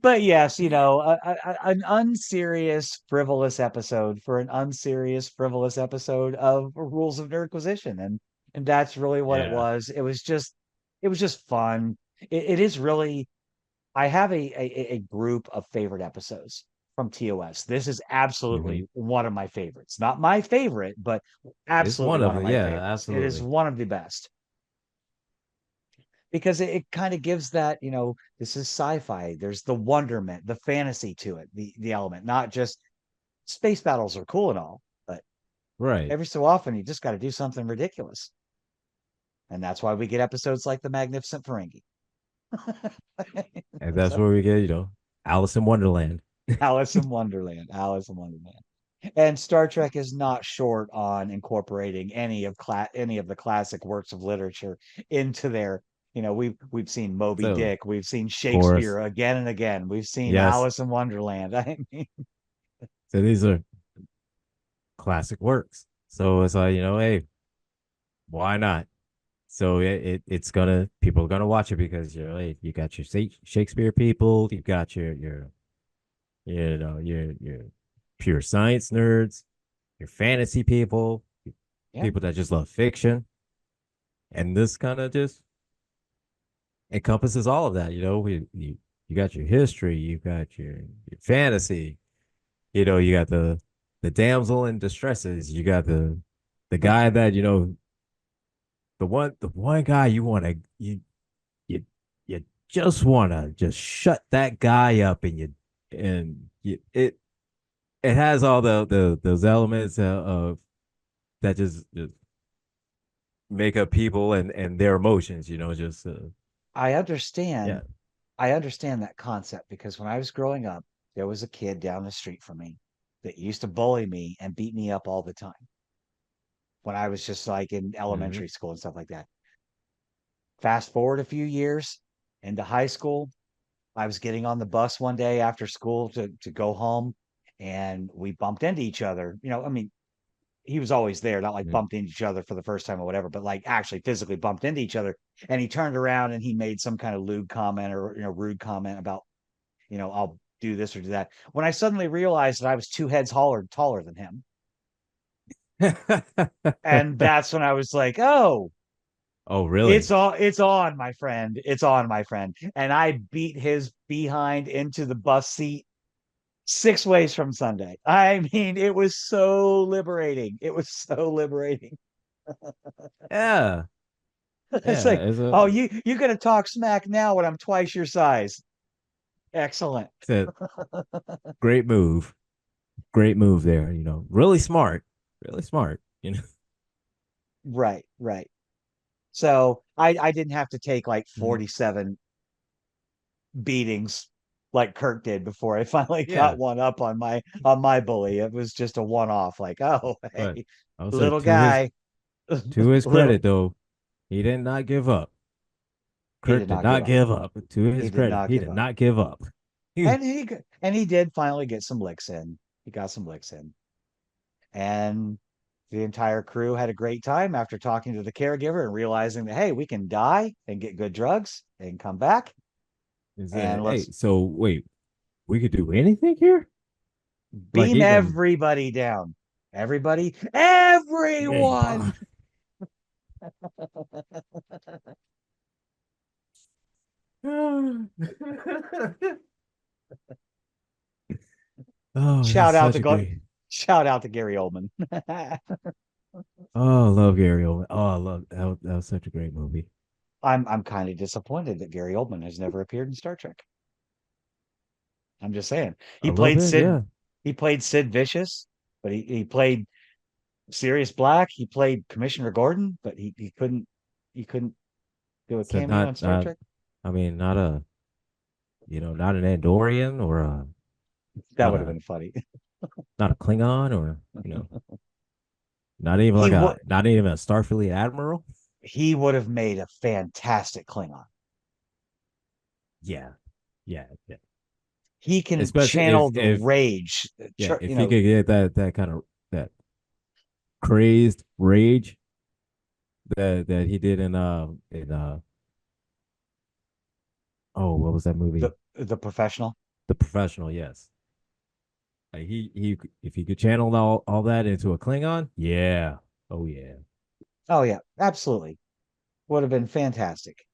but yes, an unserious, frivolous episode for an unserious, frivolous episode of Rules of Nerdquisition, and that's really what it
Yeah.
was. It was just fun. It is really. I have a group of favorite episodes from TOS. This is
Hmm.
absolutely one of my favorites. Not my favorite, but
It's
absolutely
one
one
of
of
it.
my
Yeah,
favorites. It is
absolutely.
one of the best because it kind of gives that, this is sci-fi. There's the wonderment, the fantasy to it, the element, not just space battles are cool and all, but
Right.
every so often you just got to do something ridiculous. And that's why we get episodes like the Magnificent Ferengi.
And that's
So
where we get, Alice in Wonderland.
Alice in Wonderland, Alice in Wonderland. And Star Trek is not short on incorporating any of the classic works of literature into their. We've seen Moby
So, of
Dick, we've seen
course,
Shakespeare again and again, we've seen
yes.
Alice in Wonderland. I mean,
So these are classic works. So it's like, hey, why not? So it's gonna people are gonna watch it because hey, you got your Shakespeare people, you got your pure science nerds, your fantasy people,
yeah,
people that just love fiction, and this kind of just encompasses all of that. You got your history, you got your fantasy, you got the damsel in distresses, you got the guy that the one guy you you just want to just shut that guy up, it has all those elements of that just make up people and their emotions, just
I
yeah.
understand. I understand that concept because when I was growing up, there was a kid down the street from me that used to bully me and beat me up all the time when I was just like in
Hmm.
elementary school and stuff like that. Fast forward a few years into high school, I was getting on the bus one day after school to go home, and we bumped into each other. I mean, he was always there, not like bumped into each other for the first time or whatever, but like actually physically bumped into each other. And he turned around and he made some kind of lewd comment or rude comment about, I'll do this or do that. When I suddenly realized that I was two heads taller than him, and that's when I was like, oh,
Oh, really?
it's on, my friend. It's on, my friend. And I beat his behind into the bus seat 6 ways from Sunday. I mean, it was so liberating. It was so liberating.
Yeah.
It's
Yeah.
like,
It's
oh,
a
you're gonna talk smack now when I'm twice your size. Excellent.
it's a great move. Great move there. Really smart. Really smart.
Right, right. So I didn't have to take like
Mhm.
47 beatings like Kirk did before I finally
Yeah.
got one up on my bully. It was just a one off, like, oh,
But
hey,
I would say
little guy,
to his
little.
credit though, he did not give up.
He
Kirk
did
did
not give
not
up.
give up. To
He
his
did
credit,
not
he
give
did
up.
not give up.
And he did finally get some licks in. He got some licks in. And the entire crew had a great time after talking to the caregiver and realizing that, hey, we can die and get good drugs and come back
He
and
said, "Hey,
let's
so wait, we could do anything here? Like
beam
even
everybody down. Everybody,
hey,
everyone.
oh, that's
shout out
such
to
a
Go-
great.
shout out to Gary Oldman.
Oh, I love Gary Oldman. Oh, I love that was such a great movie.
I'm kind of disappointed that Gary Oldman has never appeared in Star Trek. I'm just saying.
A
He
little
played
bit,
Sid
yeah.
he played Sid Vicious, but he played Sirius Black, he played Commissioner Gordon, but he couldn't do a
So
cameo in Star
not
Trek.
I mean, not a not an Andorian or
That
not
would have
a
been funny.
not a Klingon or not even
He
like
would
not even a Starfleet admiral.
he would have made a fantastic Klingon.
Yeah, yeah, yeah.
He can
Especially
channel the
if
rage,
yeah, if he could get that kind of that crazed rage that he did in oh, what was that movie?
the professional.
The Professional. Yes. Like he if he could channel all that into a Klingon, yeah. Oh yeah.
Oh yeah, absolutely. Would have been fantastic.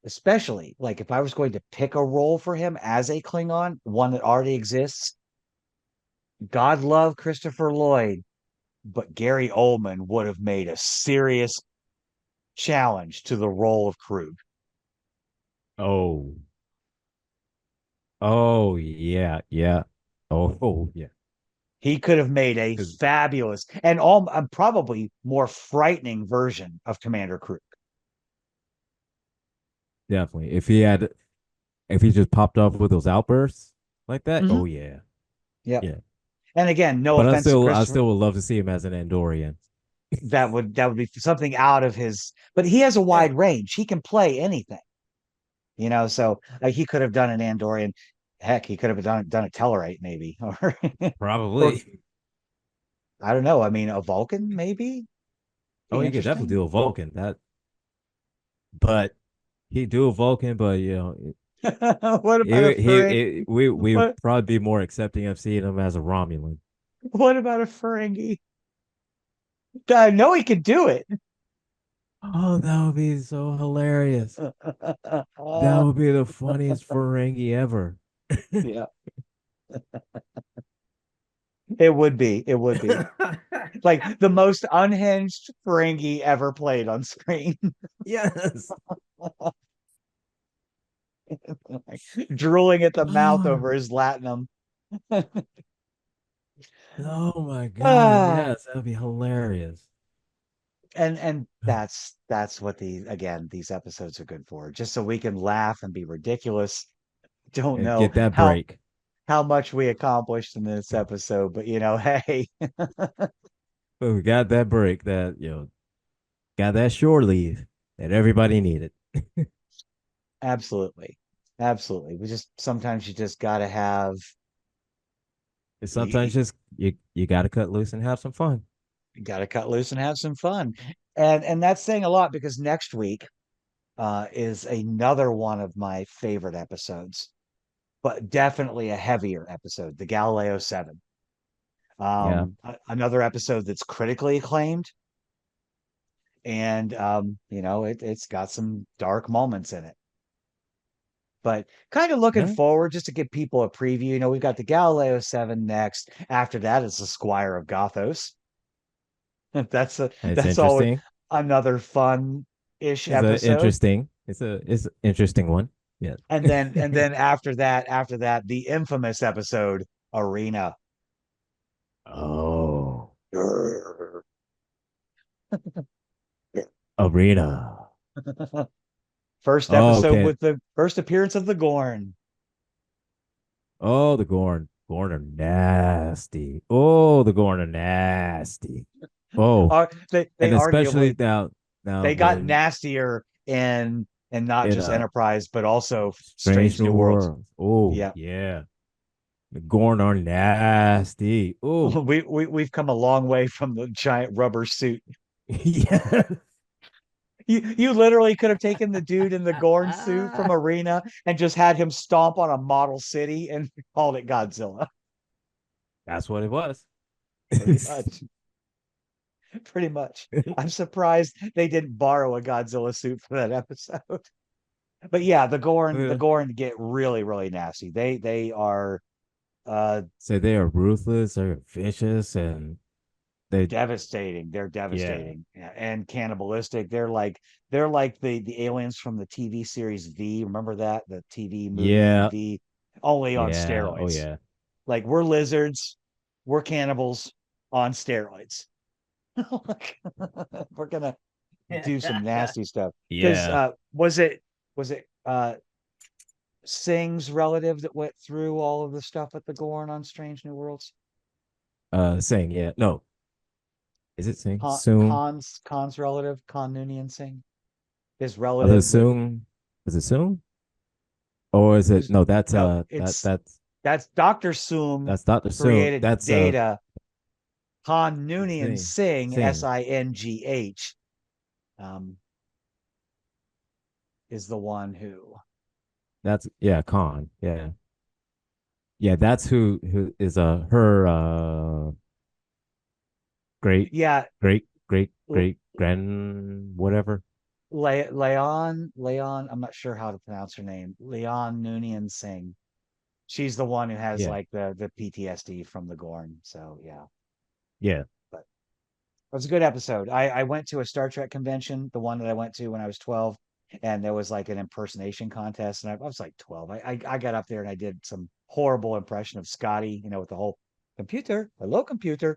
Especially like if I was going to pick a role for him as a Klingon, one that already exists, God love Christopher Lloyd, but Gary Oldman would have made a serious challenge to the role of Krug.
Oh. Oh yeah, yeah. Oh yeah.
He could have made a
'Cause
fabulous and all probably more frightening version of Commander Krug.
definitely. If he just popped off with those outbursts like that,
Hmm.
oh yeah.
Yep.
Yeah.
And again, no
But
offense to
I
Christopher,
still would love to see him as an Andorian.
that would be something out of his. But he has a
Yeah.
wide range. He can play anything, So he could have done an Andorian. Heck, he could have done a Tellarite maybe, or
Probably.
I don't know. I mean, a Vulcan maybe
Oh,
be
he could definitely
interesting.
do a Vulcan. But he do a Vulcan, but
What about a Ferengi?
we would
What
probably be more accepting of seeing him as a Romulan.
what about a Ferengi? I know he could do it.
Oh, that would be so hilarious. That would be the funniest Ferengi ever.
Yeah, it would be. It would be like the most unhinged Ferengi ever played on screen.
Yes.
Like, drooling at the mouth
Oh,
over his latinum.
oh my God.
Ah,
Yes, that'd be hilarious.
and that's what these episodes are good for, just so we can laugh and be ridiculous. Don't
And
know
get that
how
break.
how much we accomplished in this episode, but hey,
But we got that break that, got that shore leave that everybody needed.
absolutely, absolutely. We just sometimes you just gotta have
And
you,
sometimes just you got to cut loose and have some fun.
you gotta cut loose and have some fun, and that's saying a lot because next week is another one of my favorite episodes, but definitely a heavier episode, the Galileo 7.
Yeah.
Another episode that's critically acclaimed, and it's got some dark moments in it. But kind of looking
Yeah.
forward just to give people a preview. We've got the Galileo 7 next. After that, it's the Squire of Gothos. That's a
It's
that's always
interesting.
another fun-ish episode.
It's an interesting one. Yeah.
And then after that, the infamous episode Arena.
Oh, Arena.
First
Oh,
episode
okay.
with the first appearance of the Gorn.
Oh, the Gorn. Gorn are nasty. Oh, the Gorn are nasty. Oh,
They
and especially
arguably
now
they got
when
nastier in not
in
just Enterprise but also
Strange
Strange
New
New Worlds.
Worlds. Oh,
Yeah,
yeah. The Gorn are nasty. Oh,
we've come a long way from the giant rubber suit.
yeah.
You literally could have taken the dude in the Gorn suit from Arena and just had him stomp on a model city and called it Godzilla.
That's what it was.
Pretty much. Pretty much. I'm surprised they didn't borrow a Godzilla suit for that episode. But yeah, the
Yeah.
Gorn get really, really nasty. They are uh
So they are ruthless, they're vicious, and They
devastating. They're
yeah.
devastating. Yeah, and cannibalistic. They're like the aliens from the TV series V. Remember that? The TV movie
Yeah.
V, only on
Yeah. Oh
steroids.
yeah.
Like we're lizards, we're cannibals on steroids. Like, we're gonna do some nasty stuff. Because
Yeah.
was it Singh's relative that went through all of the stuff at the Gorn on Strange New Worlds?
Saying yeah. No. Is it saying
Han,
soon?
Khan's relative, Khan Noonien Singh, his
Is it
relative that
soon? Is it soon? Or is it
who's
no, that's
no,
that
it's that's Dr. Soom
that's Dr. Soon.
created
That's
Data. Khan Noonien
Sing.
Singh,
Sing.
Singh, um, is the one who.
That's yeah, Khan. Yeah. Yeah, that's who is her great
Yeah,
great grand whatever.
Leon, I'm not sure how to pronounce her name. Leon Noonien Singh. She's the one who has
Yeah.
like the PTSD from the Gorn. So yeah,
Yeah.
but it was a good episode. I went to a Star Trek convention, the one that I went to when I was 12, and there was like an impersonation contest, and I was like 12. I got up there and I did some horrible impression of Scotty, with the whole computer, hello computer.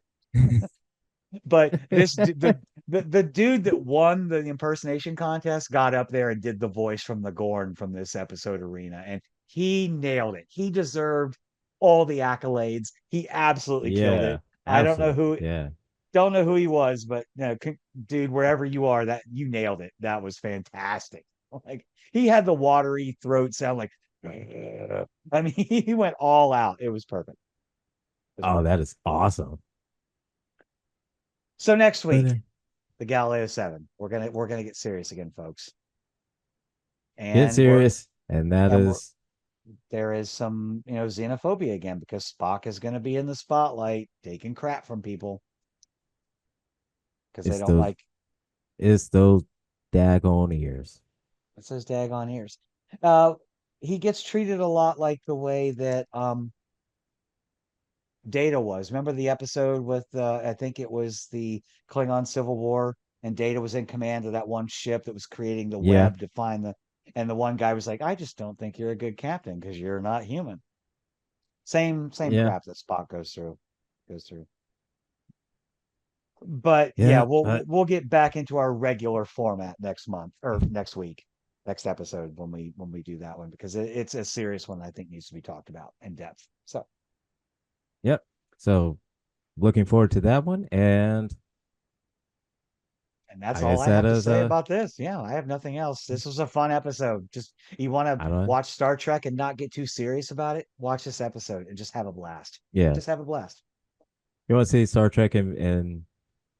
But the dude that won the impersonation contest got up there and did the voice from the Gorn from this episode arena, and he nailed it. He deserved all the accolades. He absolutely killed it.
Yeah.
I don't know
Absolutely.
who
Yeah.
don't know who he was, but dude, wherever you are, that you nailed it. That was fantastic. Like he had the watery throat sound like I mean, he went all out. It was perfect. It was
Oh,
wonderful.
that is awesome.
So next
But
week, the Galileo 7. We're gonna get serious again, folks.
get
And we're
serious. And that
and we're
is
there is some, xenophobia again because Spock is gonna be in the spotlight taking crap from people because they
it's
don't
those
like
it's those daggone ears.
it says daggone ears. Uh he gets treated a lot like the way that Data was. Remember the episode with I think it was the Klingon Civil War, and Data was in command of that one ship that was creating the
Yeah.
web to find and the one guy was like, I just don't think you're a good captain because you're not human. Same
Yeah.
crap that Spock goes through. But yeah,
Yeah.
we'll
But
we'll get back into our regular format next month or next week, next episode when we do that one because it's a serious one I think needs to be talked about in depth. So,
yep. So looking forward to that one. And
and that's
I
all
guess
I
that
have to
is
say about this. Yeah, I have nothing else. This was a fun episode. Just you want
I
to
don't know.
watch Star Trek and not get too serious about it, watch this episode and just have a blast.
Yeah.
Just have a blast.
You want to see Star Trek and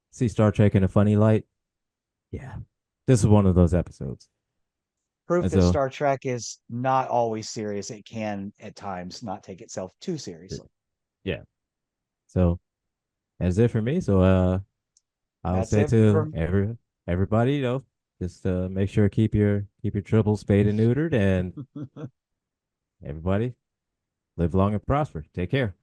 see Star Trek in a funny light? Yeah. This is one of those episodes.
Proof
And
that
so
Star Trek is not always serious. It can at times not take itself too seriously.
yeah. So that's it for me. So I'll
That's
say
it
to
from
everybody, just make sure keep your triples spayed and neutered, and everybody live long and prosper. Take care.